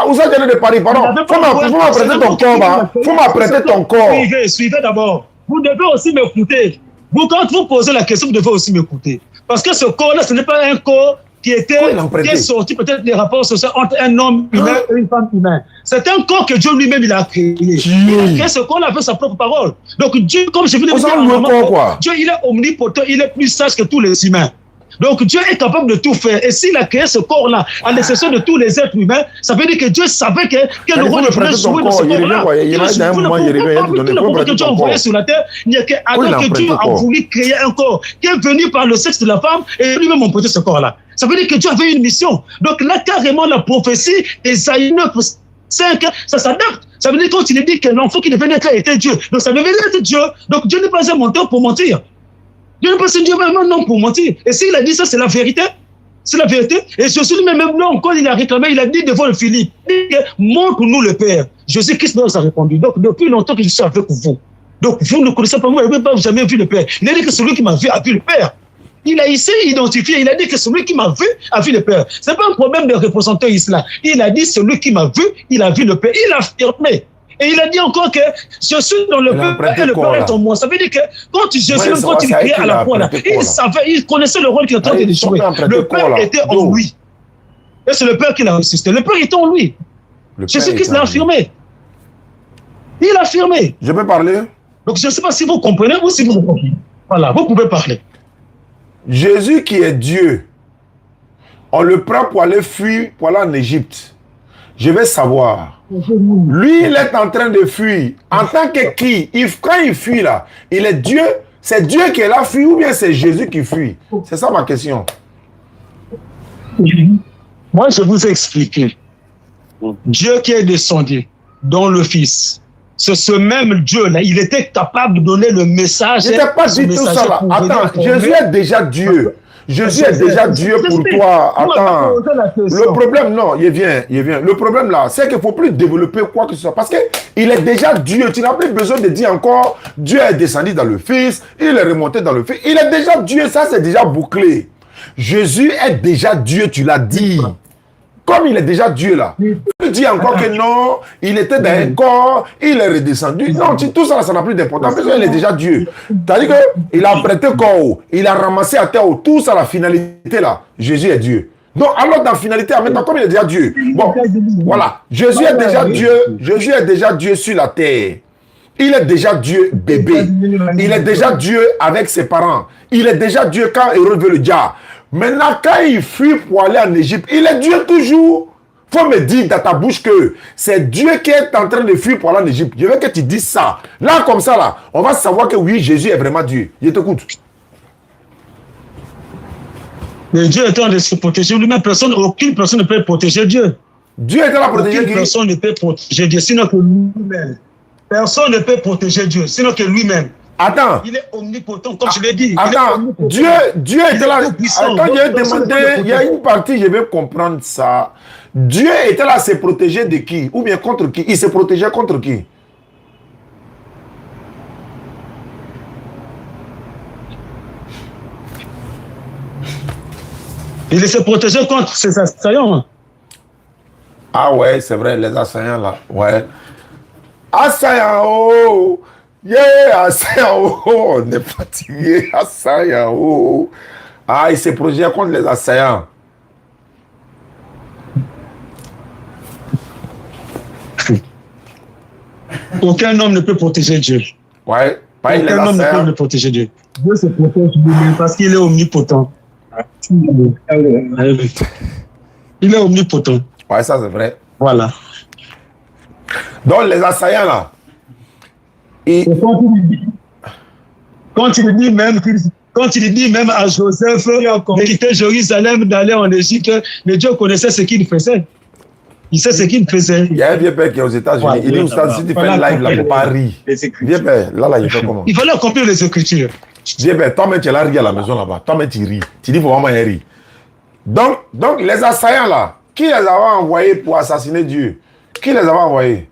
vous êtes de Paris, pardon. Faut m'apprêter ton corps, faut m'apprêter ton corps. Suivez d'abord. Vous devez aussi m'écouter. Vous, quand vous posez la question, vous devez aussi m'écouter. Parce que ce corps-là, ce n'est pas un corps qui est sorti peut-être des rapports sociaux entre un homme humain et une femme humaine. C'est un corps que Dieu lui-même il a créé. Et ce corps a fait sa propre parole. Donc Dieu, comme je vous l'ai dit, Dieu il est omnipotent, il est plus sage que tous les humains. Donc Dieu est capable de tout faire. Et s'il a créé ce corps-là, à l'exception de tous les êtres humains, ça veut dire que Dieu savait que le rôle de jouer dans ce corps-là. Que Dieu a envoyé sur la terre, il n'y a qu'Adam que Dieu a voulu créer un corps qui est venu par le sexe de la femme et lui-même emprunté ce corps-là. Ça veut dire que Dieu avait une mission. Donc là, carrément, la prophétie, Esaïe 9, 5, ça s'adapte. Ça veut dire quand il dit que l'enfant qui devait naître était Dieu. Donc ça devait être Dieu. Donc Dieu n'est pas un menteur pour mentir. Dieu n'est pas un Dieu vraiment non pour mentir. Et s'il a dit ça, c'est la vérité. C'est la vérité. Et Jésus lui-même, là encore, il a réclamé, il a dit devant le Philippe, montre-nous le Père. Jésus-Christ nous a répondu. Donc depuis longtemps que je suis avec vous. Donc vous ne connaissez pas, vous n'avez pas jamais vu le Père. Il a dit que celui qui m'a vu a vu le Père. Il a essayé d'identifier, il a dit que celui qui m'a vu a vu le Père. Ce n'est pas un problème de représenter islam. Il a dit celui qui m'a vu, il a vu le Père. Il a affirmé. Et il a dit encore que je suis dans le Père et le Père est en moi. Ça veut dire que quand Jésus, même quand il criait à la croix, il connaissait le rôle qu'il était en train de jouer. Le Père était en lui. Et c'est le Père qui l'a ressuscité. Le Père était en lui. Jésus-Christ l'a affirmé. Il a affirmé. Je peux parler? Donc je ne sais pas si vous comprenez ou si vous ne comprenez. Voilà, vous pouvez parler. Jésus qui est Dieu, on le prend pour aller fuir, pour aller en Égypte. Je vais savoir. Lui, il est en train de fuir. En tant que qui? Quand il fuit là, il est Dieu. C'est Dieu qui est là, fuit, ou bien c'est Jésus qui fuit? C'est ça ma question. Moi, je vous ai expliqué. Dieu qui est descendu, dont le Fils, c'est ce même Dieu-là, il était capable de donner le message. Je n'ai pas dit tout ça là. Attends, Jésus est déjà Dieu. Jésus est déjà Dieu pour toi. Attends. Le problème, non, il vient. Le problème là, c'est qu'il ne faut plus développer quoi que ce soit. Parce qu'il est déjà Dieu. Tu n'as plus besoin de dire encore, Dieu est descendu dans le Fils, il est remonté dans le Fils. Il est déjà Dieu, ça c'est déjà bouclé. Jésus est déjà Dieu, tu l'as dit. Comme il est déjà Dieu là. Tu dis encore que non, il était dans un corps, il est redescendu. Non, tout ça, ça n'a plus d'importance. Parce qu'il est déjà Dieu. C'est-à-dire qu'il a prêté corps, il a ramassé à terre, tout ça, la finalité là. Jésus est Dieu. Donc, alors dans la finalité, maintenant, comme il est déjà Dieu. Bon, voilà. Jésus est déjà Dieu. Jésus est déjà Dieu sur la terre. Il est déjà Dieu bébé. Il est déjà Dieu avec ses parents. Il est déjà Dieu quand il veut le diable. Maintenant, quand il fuit pour aller en Égypte, il est Dieu toujours. Il faut me dire dans ta bouche que c'est Dieu qui est en train de fuir pour aller en Égypte. Je veux que tu dises ça. Là, comme ça, là, on va savoir que oui, Jésus est vraiment Dieu. Je t'écoute. Mais Dieu est en train de se protéger lui-même. Aucune personne ne peut protéger Dieu. Dieu est en train de protéger Dieu. Personne ne peut protéger Dieu, sinon que lui-même. Personne ne peut protéger Dieu, sinon que lui-même. Attends. Il est omnipotent, comme je l'ai dit. Attends, Dieu était là. Attends, j'ai demandé, il y a une partie, je vais comprendre ça. Dieu était là à se protéger de qui? Ou bien contre qui? Il se protégeait contre qui? Il se protégeait contre ses assaillants. Ah ouais, c'est vrai, les assaillants là. Ouais. Assaillants, oh! Yeah, assaillant, oh, on est fatigué, assaillant, oh. Ah, il s'est projeté contre les assaillants. Aucun homme ne peut protéger Dieu. Ouais, pas les Aucun homme ne peut protéger Dieu. Dieu se protège lui-même parce qu'il est omnipotent. Il est omnipotent. Ouais, ça c'est vrai. Voilà. Donc les assaillants là. Quand il dit même à Joseph de quitter Jérusalem, d'aller en Égypte, mais Dieu connaissait ce qu'il faisait. Il sait ce qu'il faisait. Il y a un vieux père qui est aux États-Unis. Ouais, il dit, si tu fais un live là pour Paris. Vieux père, là, il fait comment? Il fallait accomplir les Écritures. Vieux père, toi-même, tu es là, à la maison là-bas. Toi-même, tu ris. Tu dis, il faut vraiment rire. Donc, les assaillants là, qui les avait envoyés pour assassiner Dieu? Qui les avait envoyés?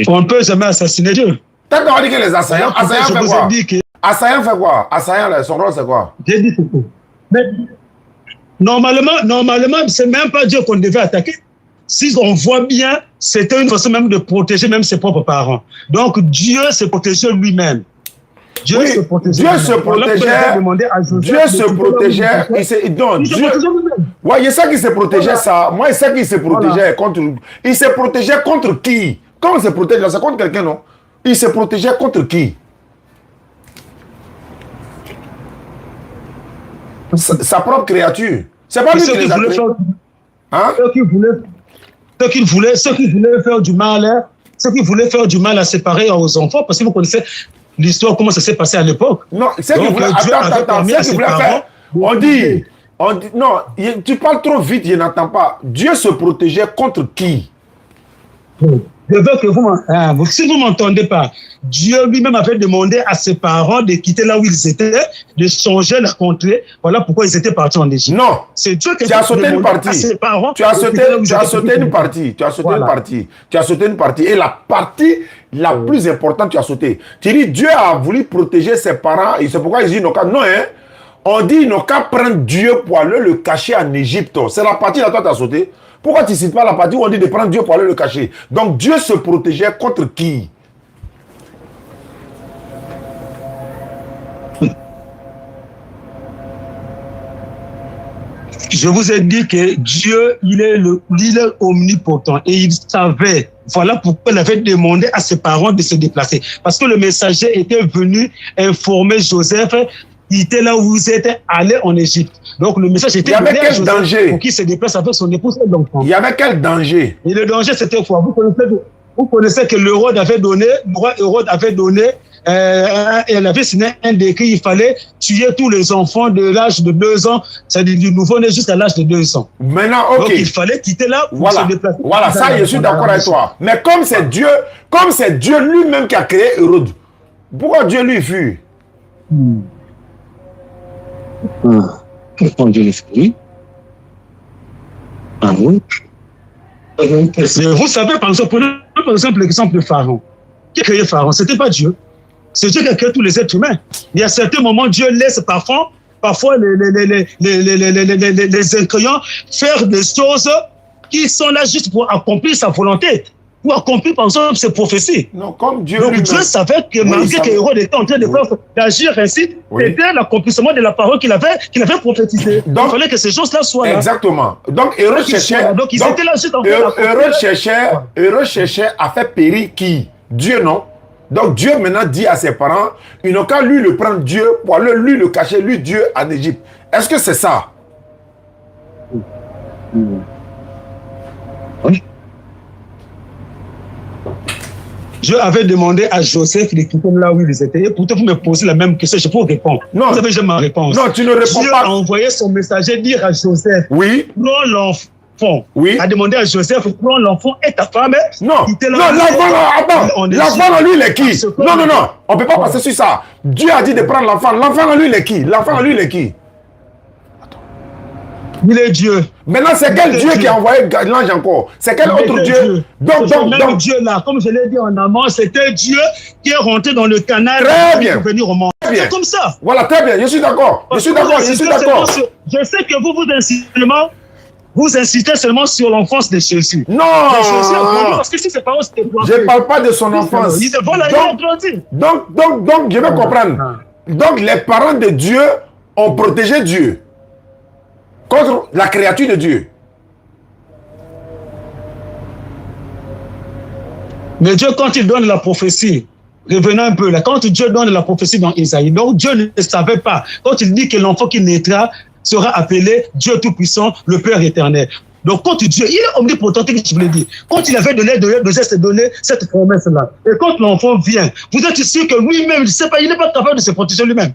On ne peut jamais assassiner Dieu. T'as dit que les assaillants, fait quoi? Assaillant fait quoi? Assaillant, son rôle c'est quoi? J'ai dit c'est quoi? Mais normalement, c'est même pas Dieu qu'on devait attaquer. Si on voit bien, c'était une façon même de protéger même ses propres parents. Donc Dieu se protégeait lui-même. Dieu se protégeait. Ouais, il sait qu'il se protégeait ça. Moi, il sait qu'il se protégeait contre. Il se protégeait contre qui? Comment il se protège là? C'est contre quelqu'un, non? Il se protégeait contre qui? Sa propre créature. C'est pas lui qui les a créés. Hein? Ceux qui voulaient faire du mal, ceux qui voulaient faire du mal à séparer aux enfants, parce que vous connaissez l'histoire, comment ça s'est passé à l'époque. Non, c'est qu'il voulait faire. On dit, non, tu parles trop vite, je n'entends pas. Dieu se protégeait contre qui? Je veux que vous, si vous ne m'entendez pas, Dieu lui-même avait demandé à ses parents de quitter là où ils étaient, de changer la contrée. Voilà pourquoi ils étaient partis en Égypte. Non, c'est Dieu qui a sauté une partie. Tu as sauté une partie. Et la partie la plus importante, tu as sauté. Tu dis, Dieu a voulu protéger ses parents. Et c'est pourquoi ils disent, non, hein. On dit, ils n'ont qu'à prendre Dieu pour aller le cacher en Égypte. C'est la partie là, toi, tu as sauté. Pourquoi tu ne cites pas la partie où on dit de prendre Dieu pour aller le cacher? Donc Dieu se protégeait contre qui? Je vous ai dit que Dieu, il est omnipotent et il savait. Voilà pourquoi il avait demandé à ses parents de se déplacer. Parce que le messager était venu informer Joseph quitter là où vous êtes, aller en Égypte. Donc le message était Il y avait quel Joseph danger? pour qu'il se déplace avec son épouse et l'enfant. Il y avait quel danger? Et le danger, c'était quoi? Vous connaissez que le roi Hérode avait donné, elle avait signé un décret, il fallait tuer tous les enfants de l'âge de 2 ans, c'est-à-dire du nouveau-né jusqu'à l'âge de 2 ans. Maintenant, ok. Donc il fallait quitter là pour Voilà, se déplacer. voilà, ça, je suis d'accord avec toi. Mais comme c'est Dieu lui-même qui a créé Hérode, pourquoi Dieu lui fuit? Pourquoi Dieu le fait? Ah oui. Mais vous savez, par exemple, l'exemple de Pharaon. Qui a créé Pharaon? C'était pas Dieu. C'est Dieu qui a créé tous les êtres humains. Il y a certains moments, Dieu laisse parfois les incroyants faire des choses qui sont là juste pour accomplir sa volonté, pour accomplir, par exemple, ses prophéties. Non, comme Dieu Donc lui-même. Dieu savait que malgré que Hérode était en train d'agir ainsi, c'était l'accomplissement de la parole qu'il avait prophétisée. Donc, il fallait que ces choses-là soient là. Exactement. Donc Hérode cherchait. Donc ils étaient là juste en train Hérode cherchait à faire périr qui? Dieu, non? Donc Dieu maintenant dit à ses parents, ils n'ont qu'à lui le prendre Dieu pour aller lui le cacher, lui Dieu en Égypte. Est-ce que c'est ça? Oui. Dieu avait demandé à Joseph de quitter là où ils étaient. Et pourtant, vous me posez la même question, je peux répondre. Non. Vous avez déjà ma réponse. Non, tu ne réponds Dieu pas. a envoyé son messager dire à Joseph, Oui. prends l'enfant. Oui. A demandé à Joseph, prends l'enfant et ta femme. Non, quitter non, là où l'enfant, l'enfant, lui, il est qui? Non, non, non, on ne peut pas passer sur ça. Dieu a dit de prendre l'enfant. L'enfant, lui, il est qui? L'enfant, lui, il est qui? Il est Dieu. Maintenant, c'est quel Dieu qui a envoyé l'ange encore? C'est quel autre Dieu? Donc, Dieu là, comme je l'ai dit en amont, c'était Dieu qui est rentré dans le canal Très bien. pour venir au monde. C'est comme ça. Voilà, très bien, je suis d'accord. Je suis d'accord. Je sais que vous insistez seulement sur l'enfance de Jésus. Non, parce que si c'est pas je ne parle pas de son enfance. Donc, je vais comprendre. Donc, les parents de Dieu ont protégé Dieu contre la créature de Dieu. Mais Dieu, quand il donne la prophétie, revenons un peu là, quand Dieu donne la prophétie dans Isaïe, donc Dieu ne savait pas, quand il dit que l'enfant qui naîtra sera appelé Dieu Tout-Puissant, le Père éternel. Donc, quand Dieu, il est omnipotent, que je voulais dire, quand il avait donné cette promesse-là, et quand l'enfant vient, vous êtes sûr que lui-même, il n'est pas capable de se protéger lui-même.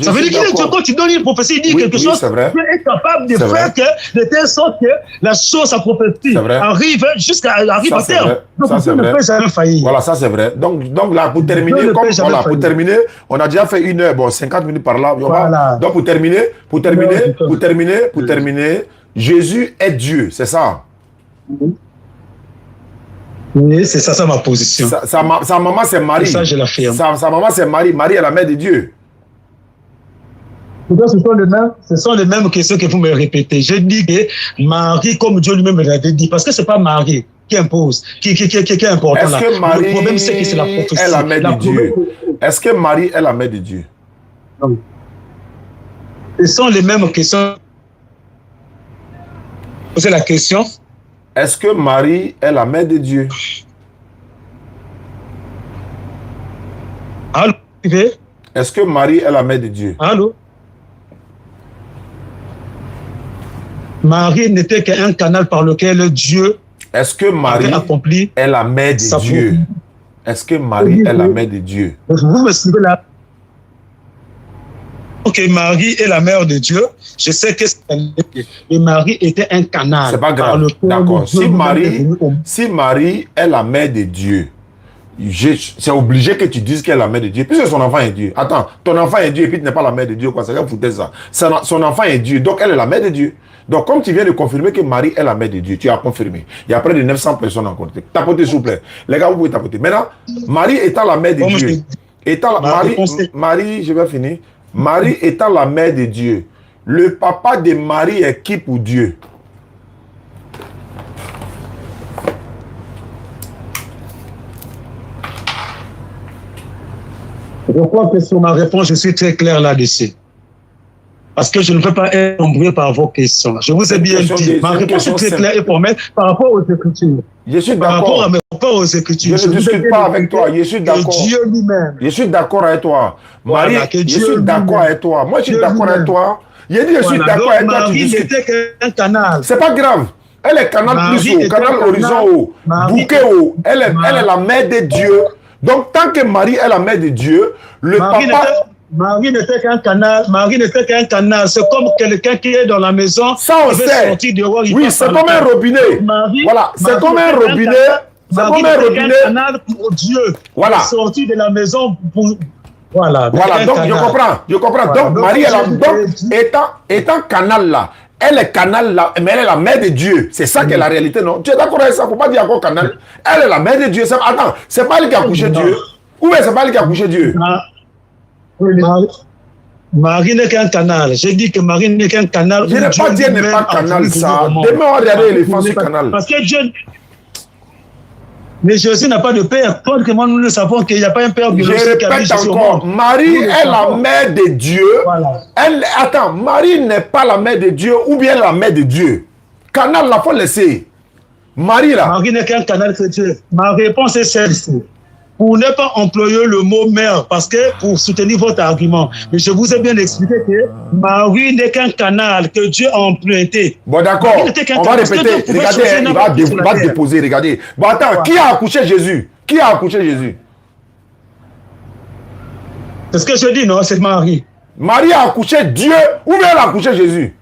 Ça veut dire qu'il est, quand tu donnes une prophétie, il dit quelque chose, Dieu est capable de faire de telle sorte que la chose, sa prophétie, arrive à terme. Donc, Dieu ne peut jamais faillir. Voilà, ça c'est vrai. Donc là, pour terminer, on a déjà fait 1 heure, bon, 50 minutes par là. Voilà. Donc, pour terminer, Jésus est Dieu, c'est ça? Oui, c'est ça ma position. Sa maman, c'est Marie. Ça, je l'affirme. Sa maman, c'est Marie. Marie est la mère de Dieu. Ce sont les mêmes questions que vous me répétez. Je dis que Marie, comme Dieu lui-même l'avait dit, parce que ce n'est pas Marie qui impose, qui est important là. Est-ce que Marie le problème, c'est que c'est la prophétie. est la mère de Dieu? Est-ce que Marie est la mère de Dieu? Non. Ce sont les mêmes questions. Posez la question. Est-ce que Marie est la mère de Dieu? Allô? Est-ce que Marie est la mère de Dieu? Allô? Marie n'était qu'un canal par lequel Dieu Est-ce que Marie est la mère de Dieu? Est-ce que Marie est la mère de Dieu? Vous me suivez là? Ok, Marie est la mère de Dieu. Je sais que Marie était un canal. C'est pas grave. D'accord. Si Marie est la mère de Dieu, c'est obligé que tu dises qu'elle est la mère de Dieu, puisque son enfant est Dieu. Attends, ton enfant est Dieu et puis tu n'es pas la mère de Dieu, quoi. C'est quoi foutre ça? Son enfant est Dieu, donc elle est la mère de Dieu. Donc, comme tu viens de confirmer que Marie est la mère de Dieu, tu as confirmé. Il y a près de 900 personnes en côté. Tapotez, s'il vous plaît. Les gars, vous pouvez tapoter. Maintenant, Marie étant la mère de Dieu, Marie, je vais finir. Marie étant la mère de Dieu, le papa de Marie est qui pour Dieu? Je crois que sur ma réponse, je suis très clair là-dessus. parce que je ne peux pas être embrouillé par vos questions. Je vous ai bien dit. Ma réponse est très claire et formelle par rapport aux Écritures. Je suis Par rapport d'accord. à mes rapports aux Écritures. Je ne discute pas avec toi. Je suis d'accord. Dieu lui-même. Je suis d'accord avec toi. Voilà, Marie, que je Dieu suis d'accord lui-même. avec toi. Moi, je suis Dieu d'accord avec lui-même. toi. Je dis, je suis Voilà. d'accord Donc, avec toi. Tu Marie discutes. n'était qu'un canal. C'est pas grave. Elle est canal Marie plus haut, était canal canal. horizon haut, Marie bouquet est- haut. Elle est la mère de Dieu. Donc, tant que Marie est la mère de Dieu, le Marie papa. Marie n'était qu'un canal. Marie n'était qu'un canal. C'est comme quelqu'un qui est dans la maison. Ça, on qui veut sait. sortir dehors, il Oui, passe c'est par comme le un canal. robinet. Marie- Voilà, c'est Marie comme un n'était qu'un robinet. canal. C'est Marie comme un n'était qu'un robinet. canal pour Dieu. Voilà. Sortir de la maison pour. Voilà. Voilà, Un donc canal. je comprends. Voilà, Donc, donc, Marie, Jésus- étant canal là, elle est canal là, mais elle est la mère de Dieu. C'est ça qui est la réalité, non? Tu es d'accord avec ça? Faut pas dire encore canal. Elle est la mère de Dieu. Attends, c'est pas elle qui a couché Non. Dieu? Ou bien c'est pas elle qui a couché Dieu? Marie n'est qu'un canal. J'ai dit que Marie n'est qu'un canal. Je n'ai pas dit elle n'est pas canal, ça. Demain, on va regarder l'éléphant sur canal. Parce que Dieu. Mais Jésus n'a pas de père. Toi, que moi, nous le savons qu'il n'y a pas un père Je biologique qui a mis répète Jésus au encore, monde. Marie Nous le est la savons. mère de Dieu. Voilà. Attends, Marie n'est pas la mère de Dieu ou bien la mère de Dieu. Canal, là, faut laisser. Marie, là. Marie n'est qu'un canal chrétien. Ma réponse est celle-ci. Pour ne pas employer le mot mère, parce que pour soutenir votre argument, mais je vous ai bien expliqué que Marie n'est qu'un canal que Dieu a emprunté. Bon, d'accord, Marie n'était qu'un on va canal. Parce que répéter. Dieu pouvait Regardez, choisir il n'importe qui sur la va terre. déposer, regardez. Bon, attends, Voilà. qui a accouché Jésus? Qui a accouché Jésus? C'est ce que je dis, non? C'est Marie. Marie a accouché Dieu ou bien elle a accouché Jésus?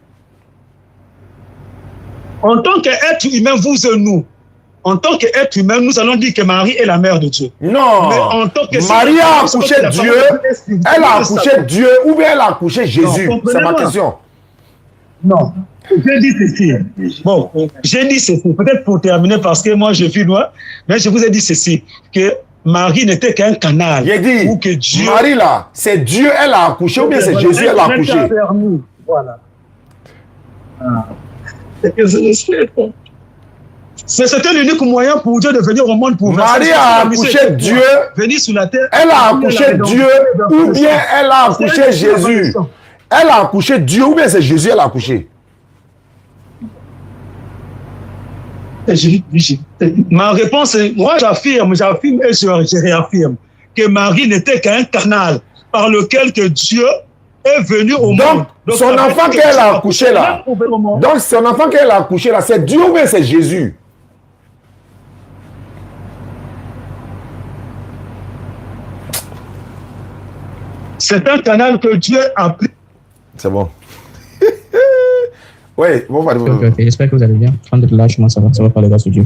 En tant qu'être humain, vous et nous, en tant qu'être humain, nous allons dire que Marie est la mère de Dieu. Non. Mais en tant que Marie a c'est accouché la parole Dieu, de Dieu, elle a c'est accouché ça. Dieu ou bien elle a accouché Jésus? Non, C'est ma comprenez-moi. question. Non. J'ai dit ceci. Bon, j'ai dit ceci, peut-être pour terminer, parce que moi je suis loin, mais je vous ai dit ceci, que Marie n'était qu'un canal. J'ai dit, Ou que Dieu. Marie là, c'est Dieu, elle a accouché ou bien c'est Jésus, elle a accouché? Voilà. C'était l'unique moyen pour Dieu de venir au monde pour Marie verser a la mission accouché et Dieu. venir sur la terre. Elle a pour accouché la rédemption Dieu des ou bien enfants. elle a accouché C'est la Jésus? rédemption. Elle a accouché Dieu ou bien c'est Jésus, elle a accouché? Ma réponse est, moi j'affirme et je réaffirme que Marie n'était qu'un canal par lequel que Dieu est venu au monde. Donc, son enfant qu'elle a accouché là, donc son enfant qu'elle a accouché là, c'est Dieu ou bien c'est Jésus? C'est un canal que Dieu a pris. C'est bon. Oui, bon, Ok, j'espère que vous allez bien. Prendre de lâchement, ça va parler grâce à Dieu.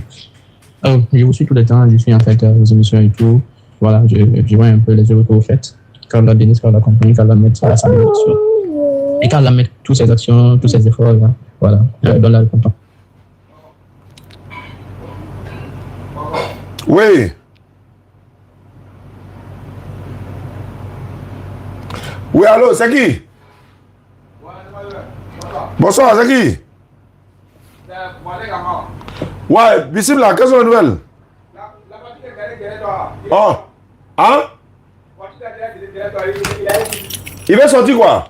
Je vous suis tout le temps, je suis en fait aux émissions et tout. Voilà, je vois un peu les œuvres que vous faites. Quand la bénisse, quand la compagnie, quand la mettre sur la salle et quand la mettre toutes ces actions, tous ces efforts, là, voilà, dans la content. Oui. Oui, allô, c'est qui? Bonsoir, c'est qui? Ouais, Bissim là, quelles sont les nouvelles? Oh, hein? Il va sortir quoi?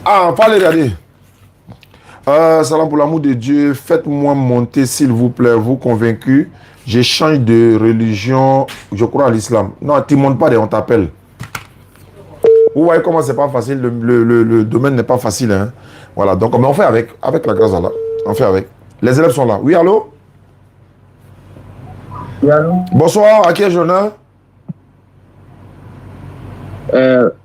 Ah, pas les regarder. Salam pour l'amour de Dieu, faites-moi monter s'il vous plaît, vous convaincus. Je change de religion, je crois à l'islam. Non, tu ne montes pas, on t'appelle. Vous voyez comment c'est pas facile, le domaine n'est pas facile. Hein? Voilà, donc mais on fait avec la grâce d'Allah. On fait avec. Les élèves sont là. Oui, allô? Oui, allô? Bonsoir, à qui est Jonah?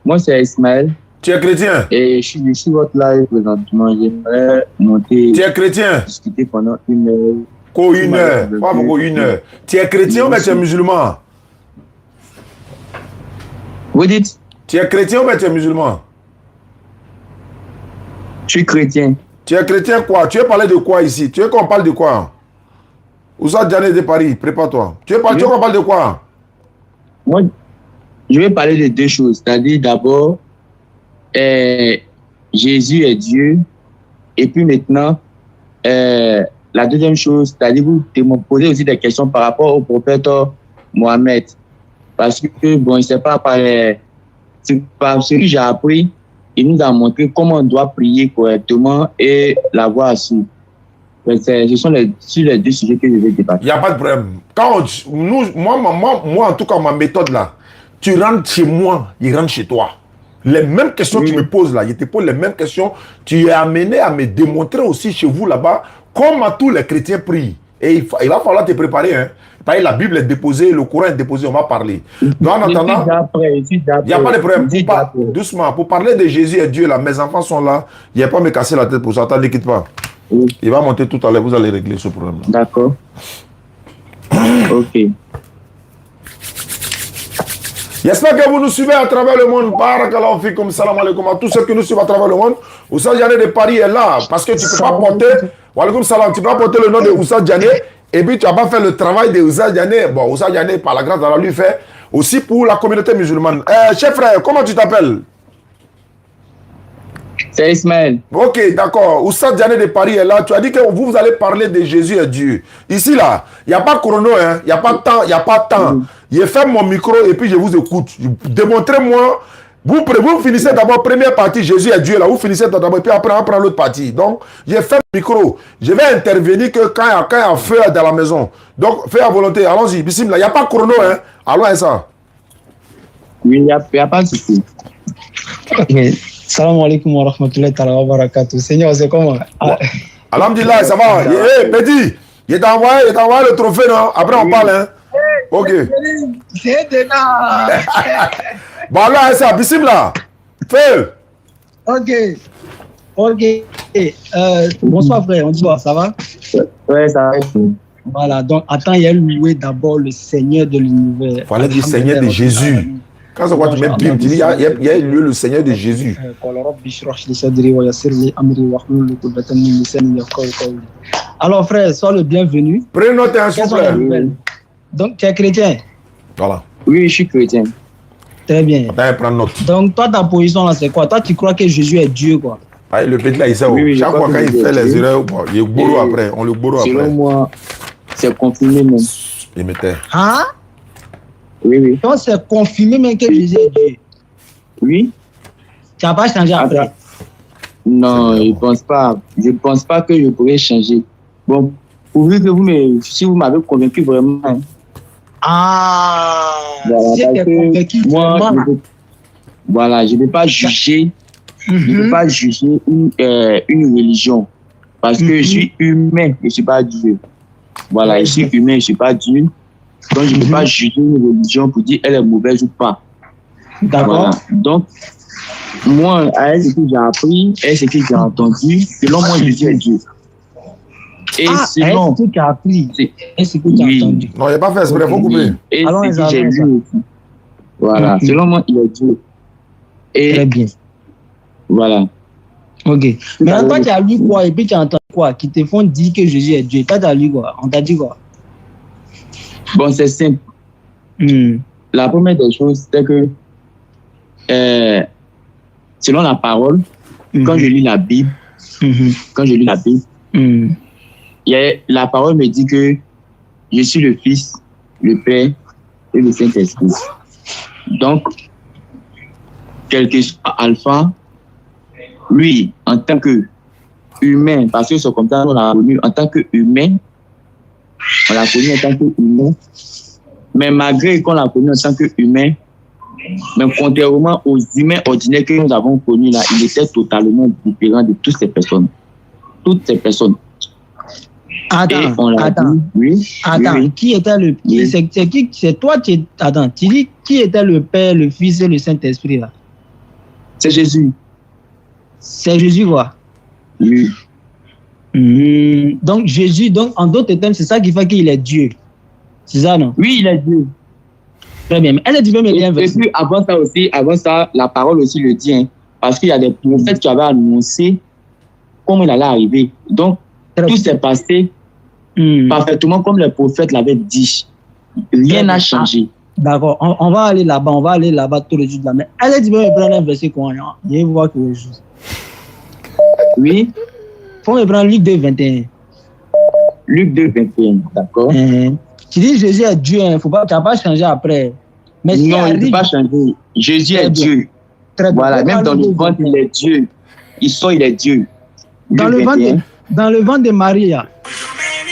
Moi, c'est Ismaël. Tu es chrétien? Et je suis sur votre live présentement. J'aimerais monter. Tu es chrétien? Discuter pendant une heure. Quoi, une heure? Pas beaucoup, une heure. Tu es chrétien ou bien tu es musulman? Vous dites? Tu es chrétien ou bien tu es musulman? Je suis chrétien. Tu es chrétien quoi? Tu veux parler de quoi ici? Tu veux qu'on parle de quoi? Oussa Diané de Paris, prépare-toi. Tu veux qu'on parle de quoi? Moi, je vais parler de deux choses. C'est-à-dire, d'abord, Jésus est Dieu. Et puis maintenant, la deuxième chose, c'est-à-dire, vous me posez aussi des questions par rapport au prophète Mohamed. Parce que, bon, c'est pas c'est par ce que j'ai appris, il nous a montré comment on doit prier correctement et l'avoir assis. Ce sont sur les deux sujets que je vais débattre. Il n'y a pas de problème. Moi, en tout cas, ma méthode là, tu rentres chez moi, il rentre chez toi. Les mêmes questions que tu me poses là, je te pose les mêmes questions. Tu es amené à me démontrer aussi chez vous là-bas comment tous les chrétiens prient. Et il va falloir te préparer. Hein. La Bible est déposée, le Coran est déposé, on va parler. Donc en attendant, il n'y a pas de problème. Doucement, pour parler de Jésus et Dieu, là, mes enfants sont là. Il n'y a pas à me casser la tête pour ça. Attends, ne quitte pas. Oui. Il va monter tout à l'heure, vous allez régler ce problème. D'accord. Ok. J'espère que vous nous suivez à travers le monde. Barakallahu fikum, salam alaikum à tous ceux qui nous suivent à travers le monde. Oussa Diané de Paris est là parce que tu ne peux pas porter, walaikum salam, tu peux pas porter le nom de Oussa Diané et puis tu n'as pas fait le travail de Oussa Diané. Bon, Oussa Diané, par la grâce d'Allah, lui fait aussi pour la communauté musulmane. Chef frère, comment tu t'appelles? C'est Ismaël. Ok, d'accord. Oussa Diané de Paris est là. Tu as dit que vous allez parler de Jésus et Dieu. Ici, là, il n'y a pas de chrono, hein. Il n'y a pas de temps, il n'y a pas de temps. Je ferme mon micro et puis je vous écoute. Démontrez-moi. Vous finissez d'abord première partie, Jésus et Dieu, là. Vous finissez d'abord et puis après, on prend l'autre partie. Donc, je ferme le micro. Je vais intervenir que quand il y a feu dans la maison. Donc, fais à volonté. Allons-y. Bismillah. Il n'y a pas de chrono, hein. Allons à ça. Oui, il n'y a pas de souci. Salam alaikum wa rahmatullahi wa barakatuh. Seigneur, c'est comment? Alhamdulillah, ça va. Petit, il t'a envoyé le trophée, non? Après, on parle, hein? Ok. C'est de là. Bon, là, ça, bismillah. Fais. Ok. Bonsoir, frère. On dit quoi? Ça va? Ouais, ça va. Voilà. Donc, attends, il y a loué d'abord le Seigneur de l'univers. Il fallait dire Seigneur de Jésus. Quand c'est quoi tu mets bim, tu dis, il y a le Seigneur de Jésus. Alors, frère, sois le bienvenu. Prenez un souffle. Donc, tu es chrétien? Voilà. Oui, je suis chrétien. Très bien. Attends, prends note. Donc, toi, ta position là, c'est quoi? Toi, tu crois que Jésus est Dieu, quoi? Ah, le petit là, il sait. Oui, chaque fois quand il fait les erreurs, il est bourreau après. On le bourreau après. Selon moi, c'est confirmé même. Il mettait. Hein? Oui. Donc, c'est confirmé même que Jésus est Dieu. Oui. Tu n'as pas changé après? Non, je pense pas. Je ne pense pas que je pourrais changer. Bon, pourvu que si vous m'avez convaincu vraiment. Ah, voilà, si tu es convaincu, moi, je ne peux pas juger. Je ne peux pas juger une religion. Parce que je suis humain, je ne suis pas Dieu. Voilà, je suis humain, je ne suis pas Dieu. Donc, je ne peux pas juger une religion pour dire elle est mauvaise ou pas. D'accord. Voilà. Donc, moi, à ce que j'ai appris, à ce que j'ai entendu, selon moi, je suis Dieu. Et selon ce que tu as appris, et ce que tu as entendu. Non, il n'y a pas fait exprès, il faut couper. Et ce que j'ai lu aussi. Voilà, selon moi, il est Dieu. Et très bien. Voilà. Ok. Mais toi, tu as lu quoi et puis tu as entendu quoi qui te font dire que Jésus est Dieu? Toi, tu as lu quoi? On t'a dit quoi? Bon, c'est simple. La première des choses, c'est que selon la parole, quand je lis la Bible, la parole me dit que je suis le Fils, le Père et le Saint-Esprit. Donc, quel que soit Alpha, lui, en tant qu'humain, parce que c'est comme ça qu'on l'a connu, en tant qu'humain, on l'a connu en tant qu'humain, mais malgré qu'on l'a connu en tant qu'humain, mais contrairement aux humains ordinaires que nous avons connus là, il était totalement différent de toutes ces personnes. Toutes ces personnes. Attends, oui. Qui était le... Oui. C'est toi qui... Attends, tu dis qui était le Père, le Fils et le Saint-Esprit là? C'est Jésus. C'est Jésus quoi? Oui. Donc Jésus, donc en d'autres termes, c'est ça qui fait qu'il est Dieu. C'est ça, non? Oui, il est Dieu. Très bien. Mais elle est Dieu, mais bien. Et puis avant ça, la parole aussi le dit, hein, parce qu'il y a des prophètes qui avaient annoncé comment il allait arriver. Donc, tout s'est passé parfaitement comme les prophètes l'avaient dit. Rien n'a changé. D'accord. On va aller là-bas tout le jour de la main. Elle est Dieu, mais prendre un verset qu'on a. Je vais voir quelque chose. Oui. Faut me prendre Luc 2, 21. Luc 2, 21, d'accord. Tu dis Jésus est Dieu, tu n'as pas changé après. Mais s'il Non, il ne peut arrive, pas changer. Jésus Très est bien. Dieu. très bien. Voilà, Faut même prendre dans le Luc ventre, 21. il est Dieu. Il sort, il est Dieu. Dans Luc le ventre 21, dans le ventre de Marie, là.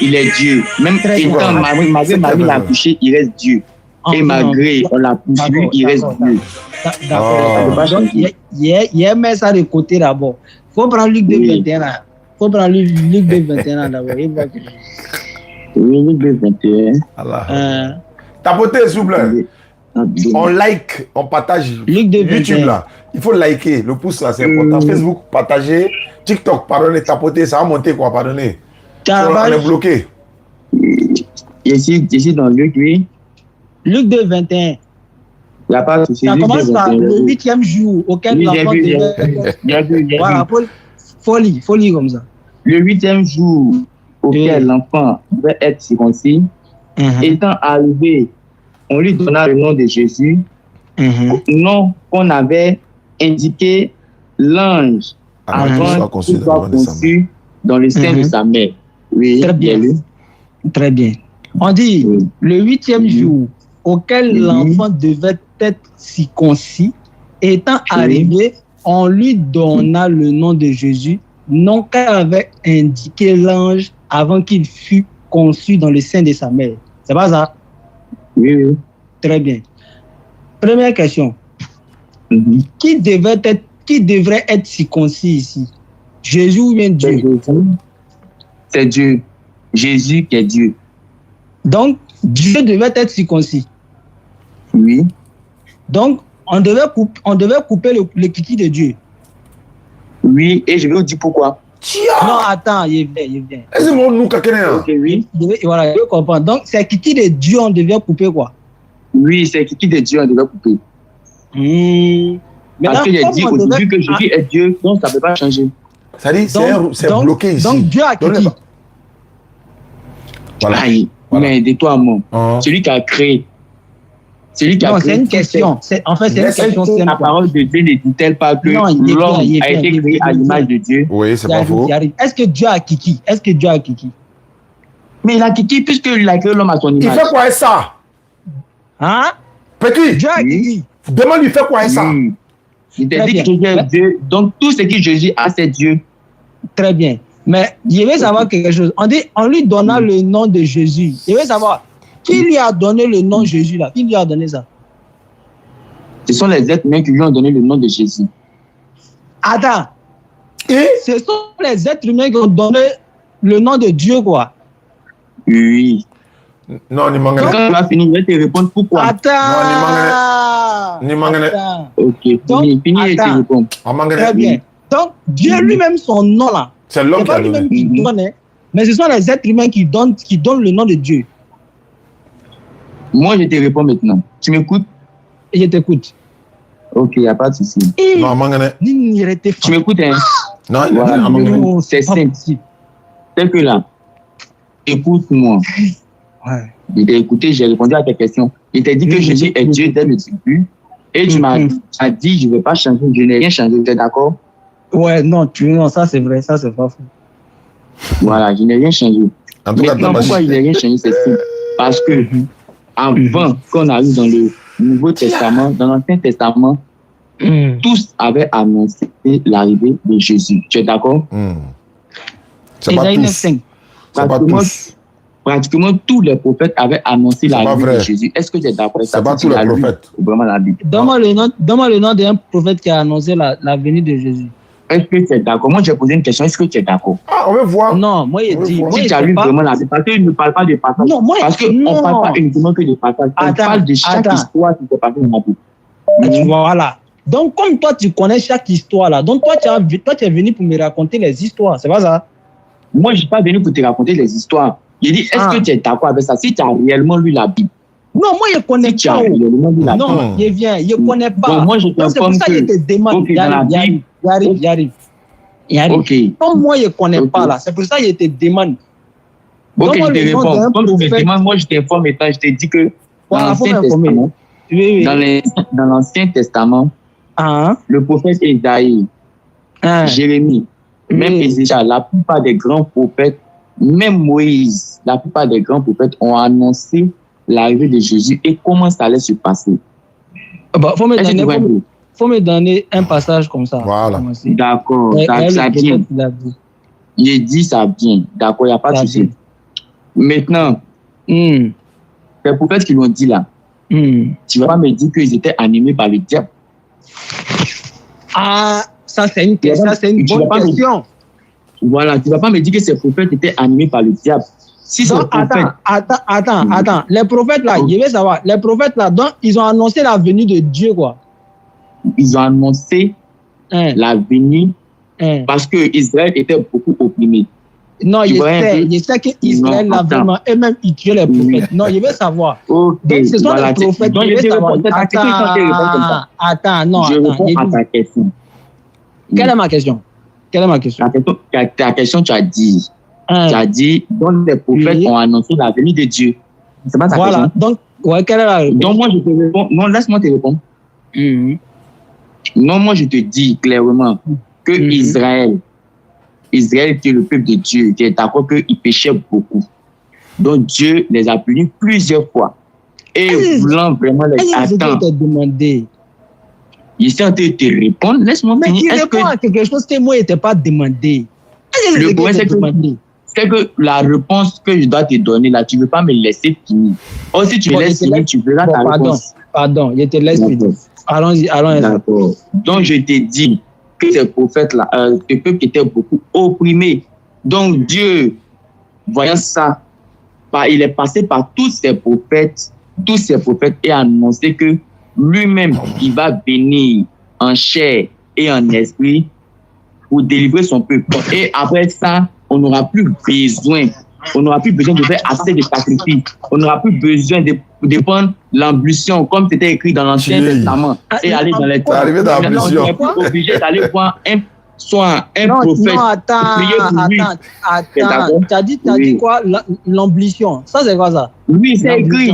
il est Dieu. Même Très bien. étant malgré Marie l'a accouché, il reste Dieu. Ah, Et non, malgré on l'a poussé, d'accord, il reste d'accord, Dieu. D'accord. Ah. Donc, il met ça de côté d'abord. Faut prendre Luc 2, Oui. 21 là. Faut prendre Luc 2, 21 d'abord. Il voit que- Oui, Luc 21. Allah. Euh, Tapotez, s'il vous plaît. On like, on partage. Luc 2, YouTube 21. là, il faut liker. Le pouce là, c'est important. Facebook, partager. TikTok, pardonnez, tapotez, ça va monter quoi, pardonnez. On Carabage, est bloqué. Ici dans Luc, oui, Luc 2, 21. il n'y a pas de souci. Ça Luc commence 2, par 21. le 8e jour auquel Oui, l'enfant j'ai devait. vu. Voilà, folie comme ça. Le 8e jour auquel Oui. l'enfant devait être circoncis, étant arrivé, on lui donna le nom de Jésus, nom qu'on avait indiqué l'ange avant qu'il soit conçu dans le sein de sa mère. Oui, Très bien. lu. Très bien. On dit Oui. le 8e jour auquel l'enfant devait être circoncis, étant arrivé, on lui donna le nom de Jésus, nom qu'avait indiqué l'ange avant qu'il fût conçu dans le sein de sa mère. C'est pas ça? Oui, oui. Très bien. Première question. Mhm. Qui devrait être circoncis ici? Jésus ou bien C'est Dieu? Jésus. C'est Dieu. Jésus qui est Dieu. Donc, Dieu devait être circoncis. Oui. Donc, on devait couper le kiki de Dieu. Oui, et je vais vous dire pourquoi. Non, attends, il vient. Est-ce que nous, quelqu'un Ok, oui. Voilà, je comprends. Donc, c'est kiki de Dieu, on devait couper quoi? Oui, c'est qui de Dieu, on devait couper. Maintenant, Parce qu'il a comme dit on au devait- début que Jésus est Dieu, donc ça ne peut pas changer. Ça dit, c'est donc- bloqué ici. Donc, Dieu a kiki. Donnez-le. Voilà. Aïe, Voilà. mais de toi, mon. Ah. Celui qui a créé. Celui qui a Non, créé. c'est une tout question. En fait, c'est une Laisse- question La simple. parole de Dieu ne dit-elle pas que Non, il est bien, l'homme il est a bien, été il est créé bien, à il est l'image bien. de Dieu? Oui, c'est Il pas arrive, faux. il arrive. Est-ce que Dieu a kiki? Mais il a quitté puisqu'il a créé l'homme à son Il image. fait quoi avec ça? Hein? Petit, Dieu a Oui. kiki. demande, il fait quoi avec ça? Oui. Il t'a Très dit bien. que Jésus est Dieu. Donc tout ce que Jésus a, c'est Dieu. Très bien. Mais je veux savoir quelque chose. On lui donna le nom de Jésus. Je veux savoir qui lui a donné le nom de Jésus là? Qui lui a donné ça? Ce sont les êtres humains qui lui ont donné le nom de Jésus. Attends, Et ce sont les êtres humains qui ont donné le nom de Dieu quoi? Oui. non, ni mangane. Quand tu vas finir, je vais te répondre pourquoi. Attends. Ni mangane. Attends. Ok, Donc, finis et tu attends. réponds. Ah, mangane. Très bien. Donc, Dieu lui-même, son nom là, C'est l'homme c'est qui a pas lui-même donné. qui donne, hein, mais ce sont les êtres humains qui donnent le nom de Dieu. Moi, je te réponds maintenant. Tu m'écoutes? Et je t'écoute. Ok, il n'y a pas de souci. Non, mangane. Tu m'écoutes, hein? Non, Voilà. ah, mangane. Non, C'est pas simple. possible. C'est que là, écoute-moi. Ouais. Je t'ai écouté, j'ai répondu à tes questions. Il t'a dit que Jésus est Dieu dès le début. Et tu m'as dit, je ne vais pas changer, je n'ai rien changé. Tu es d'accord? Ouais, non, ça c'est vrai, ça c'est pas faux. Voilà, je n'ai rien changé. En tout cas, Maintenant, pourquoi je n'ai rien changé, c'est simple. Parce que avant qu'on arrive dans le Nouveau Testament, dans l'Ancien Testament, tous avaient annoncé l'arrivée de Jésus. Tu es d'accord? C'est pas Ésaïe tous. 9:5. C'est pas tous. Pratiquement tous les prophètes avaient annoncé pas l'arrivée vrai. de Jésus. Est-ce que tu es d'accord? C'est pas tous les prophètes. Vraiment la Bible. Donne-moi le nom d'un prophète qui a annoncé la venue de Jésus. Est-ce que tu es d'accord? Moi, j'ai posé une question. Est-ce que tu es d'accord? Ah, on veut voir. Non, moi il dit. Moi, Si il tu as dit lu pas. vraiment la Bible, parce qu'il ne parle pas de passage. Non, moi, Parce qu'on ne non. parle pas uniquement que de passage. On Attends, parle de chaque attends. histoire qui s'est passée dans la Bible. Tu vois, voilà. Donc, comme toi, tu connais chaque histoire là, donc toi, tu es venu pour me raconter les histoires, c'est pas ça? Moi, je ne suis pas venu pour te raconter les histoires. Je dis, est-ce que tu es d'accord avec ça? Si tu as réellement lu la Bible. Non, moi, je connais Si tu as pas. réellement lu la Bible. Non, je viens, je connais pas. Donc, moi, je Donc, c'est pour t'informe ça que je te demande. Ok, dans la Bible. Il arrive. Ok. Comme moi, je connais Ok. pas là, c'est pour ça que je te demande. Ok, Donne-moi je te le nom réponds. d'un Comme tu me prophète. demandes, moi, je t'informe et je te dis que dans Voilà, faut l'Ancien m'informer. Testament, Oui. dans l'Ancien Testament, Ah, le prophète Ésaïe, hein. Jérémie, même Oui. Ézéchiel, la plupart des grands prophètes, même Moïse, la plupart des grands prophètes ont annoncé l'arrivée de Jésus et comment ça allait se passer. Bah, faut Est-ce que tu vois un peu? faut me donner un passage comme ça. Voilà. Commencer. D'accord, Et ça le vient. prophète, il a dit. J'ai dit ça vient. D'accord, il n'y a pas de Ça souci. vient. Maintenant, les prophètes qui l'ont dit là, tu vas pas me dire qu'ils étaient animés par le diable. Ah, ça c'est une Tu vas bonne pas me- question. Voilà, tu vas pas me dire que ces prophètes étaient animés par le diable. Si ces Donc, prophètes, attends. Les prophètes là, je veux savoir, les prophètes là, donc, ils ont annoncé la venue de Dieu, quoi. ils ont annoncé Hein, la venue hein. parce que Israël était beaucoup opprimé. Non, Tu je vois un sais peu? qu'Israël Non, l'a attends. vraiment, eux-mêmes, ils tuaient les prophètes. Non, je veux savoir. Ok, Donc, ce sont voilà. les prophètes. Donc, Je je veux te savoir. réponds. Ta question, je te réponds comme ça. Attends. Je réponds à ta question. Quelle est ma question? Ta question, tu as dit. Hein. Tu as dit, donc les prophètes Oui. ont annoncé la venue de Dieu. C'est pas ta Voilà. question. Donc, ouais, quelle est la réponse? Donc, moi, je te réponds. Non, laisse-moi te répondre. Non, moi, je te dis clairement que Israël qui est le peuple de Dieu, qui est d'accord qu'ils péchaient beaucoup. Donc, Dieu les a punis plusieurs fois. Et voulant vraiment les Est-ce que je attendre. te demander? Je suis en train de te répondre. Laisse-moi Mais finir. tu réponds à quelque chose que moi, je n'étais pas demandé. Est-ce que Le je problème, t'ai demandé? c'est que la réponse que je dois te donner là, tu ne veux pas me laisser finir. Or, si tu me Bon, laisses je te finir, laisse- tu verras Bon, ta réponse. pardon, je te laisse D'accord. finir. Allons-y. D'accord. Donc, je t'ai dit que ces prophètes-là, ce peuple était beaucoup opprimé. Donc, Dieu, voyant ça, il est passé par tous ces prophètes et a annoncé que lui-même, il va venir en chair et en esprit pour délivrer son peuple. Et après ça, on n'aura plus besoin de faire assez de sacrifices. On n'aura plus besoin de prendre l'ambition, comme c'était écrit dans l'Ancien Oui. Testament, et aller dans les T'es arrivé dans Maintenant, l'ambition. on n'est plus obligé d'aller voir un prophète. Non, attends. prier pour lui. D'accord. T'as dit Oui. quoi? L'ambition. Ça, c'est quoi ça? Oui, c'est écrit.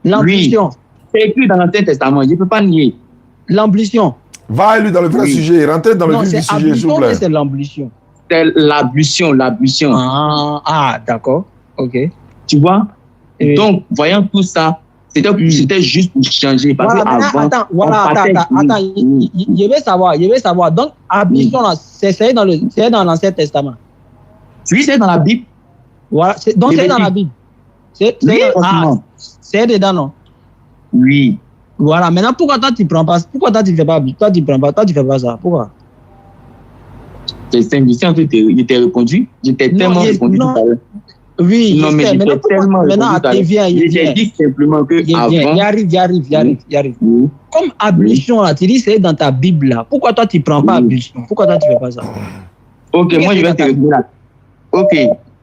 L'ambition. C'est écrit dans l'Ancien Testament. Je ne peux pas nier. L'ambition. Va lui dans le vrai Oui. sujet. Rentrez dans le Non, vif du c'est sujet, s'il ambition, vous mais plaît. c'est l'ambition. C'est l'ablution. D'accord. Ok. Tu vois? Et- Donc, voyant tout ça, c'était juste pour changer. Parce Voilà, qu'avant, attends, Oui. je vais savoir. Donc, ambition, là, c'est dans l'Ancien Testament. Oui, c'est dans la Bible. Voilà, donc c'est dans la Bible. C'est forcément. c'est dedans, non? Oui. Voilà, maintenant, pourquoi toi, tu prends pas? Pourquoi toi, tu fais pas? Toi, tu prends pas. Toi, tu fais pas ça. Pourquoi? C'est simple. Je t'ai répondu. J'étais tellement répondu tout à l'heure. Oui, Non, je mais sais. j'étais tellement Maintenant, répondu tout à l'heure. viens. J'ai dit simplement que Il avant. arrive. Oui. Comme ablution, là, tu dis c'est dans ta Bible, là. Pourquoi toi, tu prends pas Oui. ablution? Pourquoi toi, tu fais pas ça? Ok, moi, je vais te retenir la. Ok,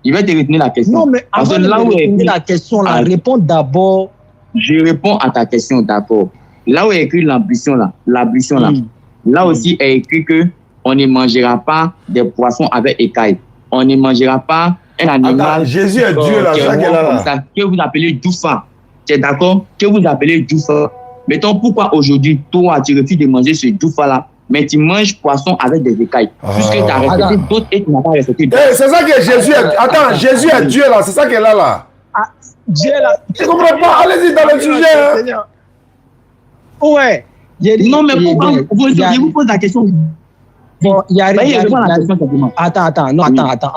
je vais te retenir la question. Non, mais Parce avant que de là où est répondre écrit- la question, là, Ah. réponds d'abord. Je réponds à ta question, d'accord. Là où est écrit l'ambition là, là aussi est écrit que on ne mangera pas des poissons avec écailles. On ne mangera pas un animal. Attends, Jésus est Dieu là, qui ça rond qu'elle a comme là. ça, que vous appelez Doufa. Tu es d'accord? Que vous appelez Doufa. Mettons, pourquoi aujourd'hui, toi, tu refuses de manger ce Doufa là, mais tu manges poisson avec des écailles. Puisque tu as respecté Attends. d'autres et tu n'as pas respecté d'autres. Eh, c'est ça que Jésus est. Attends, Jésus est Dieu là, c'est ça qu'elle a là. Dieu, là. Tu comprends pas? Allez-y dans le sujet. Hein. Ouais. Non, mais pourquoi je vous pose la question? Bon, il y a Bah, il répond à la question simplement. Attends, non, Oui. attends,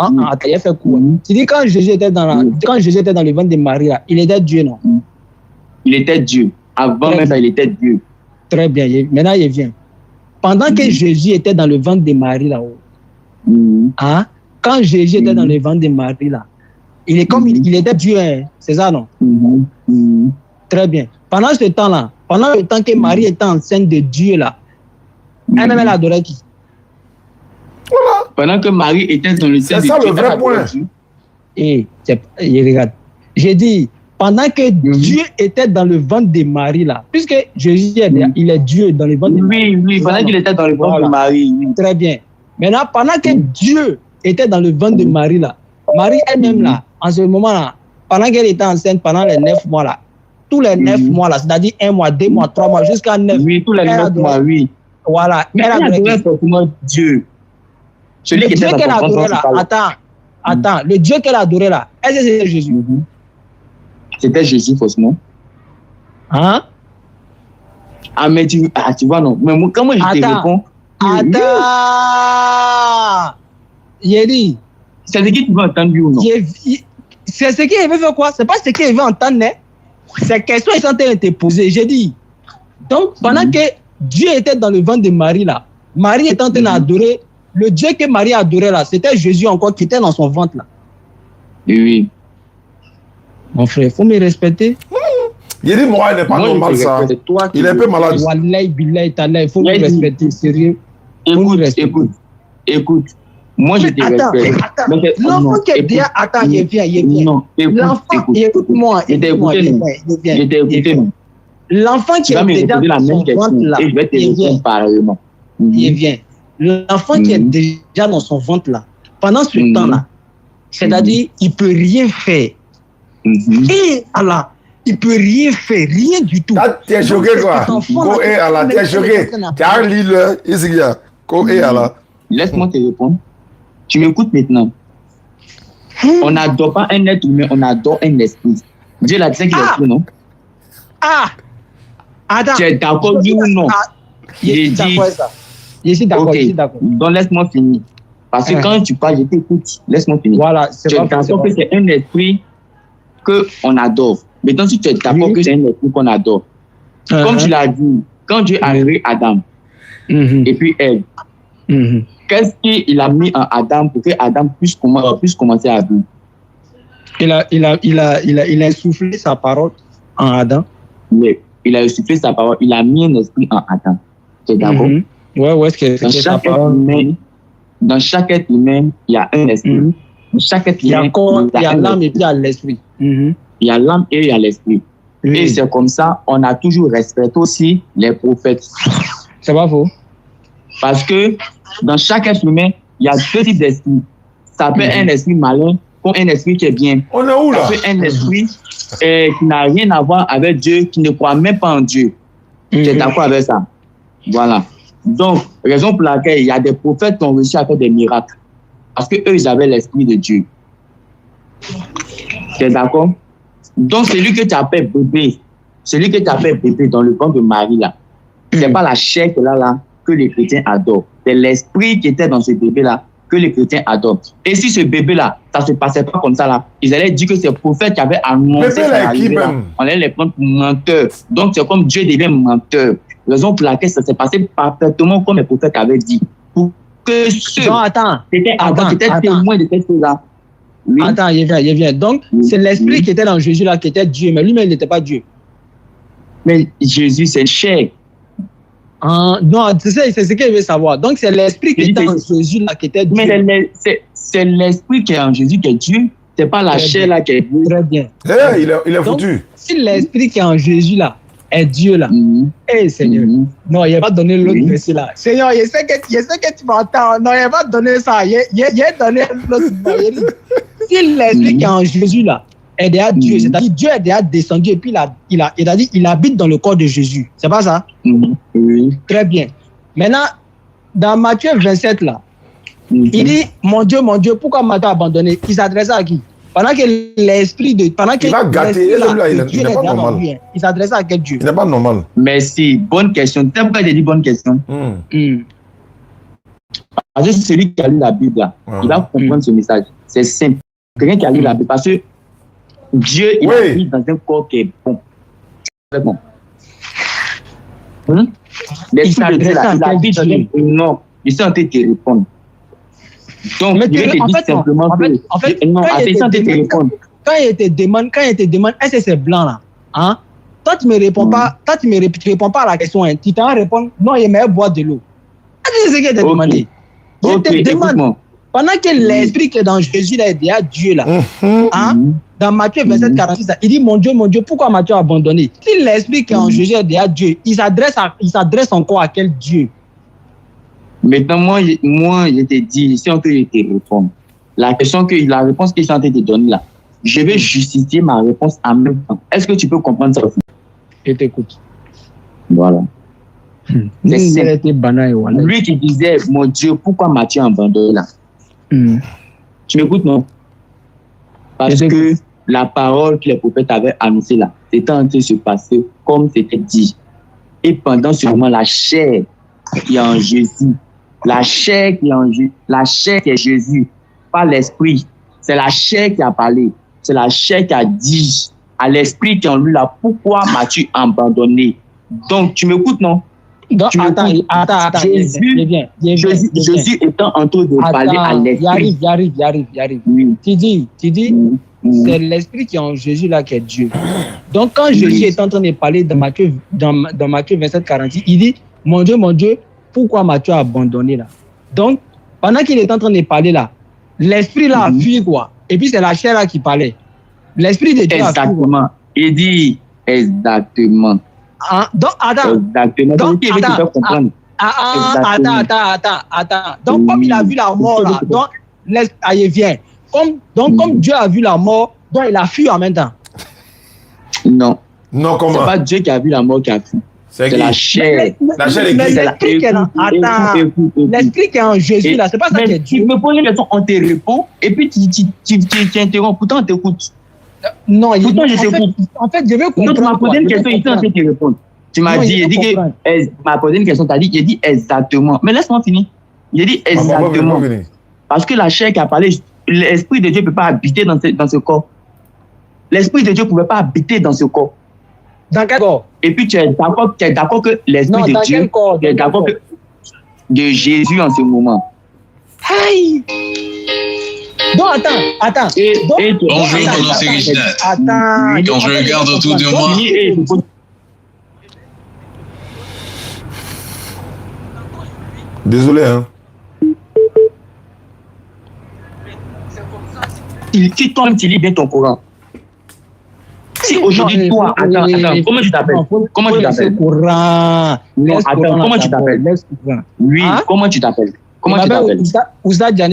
il a fait quoi? Tu dis quand Jésus était dans le ventre de Marie, là, il était Dieu, non? Il était Dieu. Avant Très même bien. ça, il était Dieu. Très bien, maintenant il vient. Pendant que Jésus était dans le ventre de Marie, là-haut, hein? Quand Jésus était dans le ventre de Marie, là, il est comme il était Dieu, hein? C'est ça, non? Très bien. Pendant ce temps-là, pendant le temps que Marie était enceinte de Dieu, là, elle-même, elle adorait qui? Pendant que Marie était dans le sein de C'est ça Dieu, le vrai elle a point. Dieu. Et regarde, j'ai dit, pendant que Dieu était dans le ventre de Marie, là, puisque Jésus, il est Dieu dans le ventre de Marie. Oui, pendant qu'il était dans le ventre Voilà. de Marie. Oui. Très bien. Maintenant, pendant que Dieu était dans le ventre de Marie, là, Marie elle-même, là, en ce moment-là, pendant qu'elle était enceinte, pendant les 9 mois, là, tous les 9 mois, là, c'est-à-dire 1 mois, 2 mois, 3 mois, jusqu'à 9. Oui, tous les Elle 9 adorait- mois, oui. Voilà. Mais Elle elle adorait adorait qui? forcément Dieu. Celui Le qui Dieu était dans qu'elle son ventre adorait, là, principal. attends, le Dieu qu'elle adorait, là, est-ce que c'était Jésus? C'était Jésus, forcément. Hein? Ah, mais tu vois, non. Mais moi, comment je te réponds? Attends. Il dit. C'est ce que tu veux entendre ou non? C'est ce qu'il veut faire quoi? C'est pas ce qu'il veut entendre, né? Ces questions sont en train de te poser. J'ai dit. Donc, pendant que Dieu était dans le ventre de Marie, là, Marie était en train d'adorer. Le Dieu que Marie adorait, là, c'était Jésus encore qui était dans son ventre, là. Oui. Mon frère, il faut me respecter. Il dit, moi, il n'est pas normal, ça. Il est un peu malade. Wallahi, billahi, ta'ala, il faut me respecter, sérieux. Écoute. Moi, je te respecte. L'enfant qui est bien, attends, il vient. Non, l'enfant, écoute-moi. Je t'ai écouté. L'enfant qui est déjà dans son ventre, là, et je vais te répondre pareillement. Il vient. L'enfant qui est déjà dans son ventre, là, pendant ce temps-là, c'est-à-dire, il ne peut rien faire. Et Allah, il ne peut rien faire, rien du tout. Tu es choqué, quoi. Ko et Allah, tu es choqué. Tu as un livre ici, Ko et Allah. Laisse-moi te répondre. Tu m'écoutes maintenant. On n'adore pas un être humain, on adore un esprit. Dieu l'a dit qu'il est tout, non? Attends. Tu es d'accord, oui ou non? Je suis d'accord, Donc laisse-moi finir. Parce que quand tu parles, je t'écoute. Laisse-moi finir. Voilà, tu es d'accord que c'est un esprit qu'on adore. Maintenant, si tu es d'accord que c'est un esprit qu'on adore, comme tu l'as dit, quand Dieu a créé Adam et puis Ève, qu'est-ce qu'il a mis en Adam pour que Adam puisse commencer à vivre? Il a insoufflé sa parole en Adam. Oui, il a insoufflé sa parole. Il a mis un esprit en Adam. Tu es d'accord? Dans chaque être humain, il y a un esprit. Dans chaque être humain, il y a l'âme et puis il y a l'esprit. Il y a l'âme et il y a l'esprit. Et c'est comme ça, on a toujours respecté aussi les prophètes. C'est pas faux. Parce que dans chaque être humain, il y a deux types d'esprit. Ça peut être un esprit malin comme un esprit qui est bien. On est où là? Ça peut être un esprit qui n'a rien à voir avec Dieu, qui ne croit même pas en Dieu. Tu es d'accord avec ça? Voilà. Donc, raison pour laquelle il y a des prophètes qui ont réussi à faire des miracles. Parce qu'eux, ils avaient l'esprit de Dieu. Tu es d'accord? Donc, celui que tu appelles bébé, dans le ventre de Marie, là, c'est pas la chair qu'elle a là que les chrétiens adorent. C'est l'esprit qui était dans ce bébé-là que les chrétiens adorent. Et si ce bébé-là, ça se passait pas comme ça, là, ils allaient dire que c'est le prophète qui avait annoncé ça arrivée, là. On allait les prendre pour menteurs. Donc, c'est comme Dieu devient menteur. Raison pour laquelle ça s'est passé parfaitement comme les prophètes avaient dit. Pour que ceux qui étaient témoins de cette chose-là. Oui. Attends, il vient. Donc, c'est l'esprit qui était dans Jésus là, qui était Dieu, mais lui-même, il n'était pas Dieu. Mais Jésus, c'est chair. Non, c'est ce qu'il veut savoir. Donc, c'est l'esprit qui était dans Jésus là, qui était Dieu. Mais c'est l'esprit qui est en Jésus qui est Dieu. C'est pas la chair là qui est Dieu. Très bien. Il est donc, foutu. Si l'esprit qui est en Jésus là est Dieu là, Seigneur, non, il n'a pas donné l'autre verset là. Seigneur, je sais que tu m'entends. Non, il n'a pas donné ça. Il a donné l'autre. Si l'esprit qui est en Jésus là est derrière Dieu, c'est-à-dire Dieu est déjà descendu et puis il a dit il habite dans le corps de Jésus. C'est pas ça? Oui. Très bien. Maintenant, dans Matthieu 27 là, il dit mon Dieu, pourquoi m'as-tu abandonné? Il s'adressait à qui? Pendant que l'esprit de. Pendant que il va gâter. Il n'est pas normal. Lui, il s'adresse à quel Dieu? Il n'est pas normal. Merci. Bonne question. Tu sais pourquoi j'ai dit bonne question? Parce que c'est celui qui a lu la Bible là. Il va comprendre ce message. C'est simple. Quelqu'un qui a lu la Bible. Parce que Dieu, il a mis dans un corps qui est bon. C'est bon. L'esprit de Dieu là, il habite dans un corps. Non. Je suis en train de te répondre. Donc, mais je vais te dire simplement que... Non, attention de te répondre. Quand il te demande, est-ce que c'est blanc là? Hein? Toi, tu ne me réponds pas. Toi, tu ne réponds pas à la question. Hein. Tu t'en réponds, non, il m'a boire de l'eau. C'est ce qu'il t'a demandé. Je te demande, pendant que l'esprit qui est dans Jésus là, est derrière Dieu là, hein? Dans Matthieu 27, 46, il dit, mon Dieu, pourquoi m'as-tu abandonné? Si l'esprit qui est en Jésus est derrière Dieu, il s'adresse encore à quel Dieu? Maintenant, moi, je te dis, si on peut te répondre, la réponse que je suis en train de te donner là, je vais justifier ma réponse en même temps. Est-ce que tu peux comprendre ça aussi? Je t'écoute. Voilà. C'est simple. Lui qui disait, mon Dieu, pourquoi m'as-tu abandonné là? Tu m'écoutes, non? Parce que la parole que les prophètes avaient annoncée là, c'était en train de se passer comme c'était dit. et pendant ce moment, la chair qui est en Jésus, la chair qui est en Jésus, la chair qui est Jésus, pas l'esprit. C'est la chair qui a parlé. C'est la chair qui a dit à l'esprit qui est en lui là, pourquoi m'as-tu abandonné? Donc, tu m'écoutes, non? Donc, attends. Jésus étant en train de parler à l'esprit. Il arrive. Oui. Tu dis, c'est l'esprit qui est en Jésus là qui est Dieu. Donc, quand Jésus est en train de parler dans Matthieu 27, 46, il dit, mon Dieu, pourquoi m'as-tu abandonné là? Donc, pendant qu'il est en train de parler là, l'esprit là a fui quoi? Et puis c'est la chair là qui parlait. L'esprit de Dieu a fui. Exactement. Il dit exactement. Donc, attends. Exactement. Donc, il veut te faire comprendre. Attends. Donc, comme il a vu la mort là, donc, il vient. Comme Dieu a vu la mort, donc il a fui en même temps. Non. Non, comment? C'est pas Dieu qui a vu la mort qui a fui. C'est la chair. La chair est Mais qui? l'esprit qui est en... Attends. L'esprit qui est en Jésus là, c'est pas ça qui est Dieu. Tu me poses une question, on te répond, et puis tu interromps. Pourtant, on t'écoute. Non, pourtant, je t'écoute. En fait, je veux comprendre. Donc, tu m'as posé une question, ici, on te répondre. Tu m'as dit, tu m'as posé une question, tu as dit, j'ai dit exactement. Mais laisse-moi finir. J'ai dit exactement. Parce que la chair qui a parlé, l'esprit de Dieu ne peut pas habiter dans ce corps. L'esprit de Dieu ne pouvait pas habiter dans ce corps. Dans quel corps? Et puis tu es d'accord que l'esprit de Dieu, tu es d'accord que de Jésus en ce moment. Aïe! Donc attends. Bonjour, mon nom c'est Reginald. Attends. Quand je regarde autour de moi, Désolé, hein. Si toi-même tu lis bien ton Coran. Si aujourd'hui toi, attends, comment tu t'appelles? Comment tu t'appelles? Coran. Comment tu t'appelles? Oui, comment tu t'appelles? Comment tu t'appelles? Oustad Diané.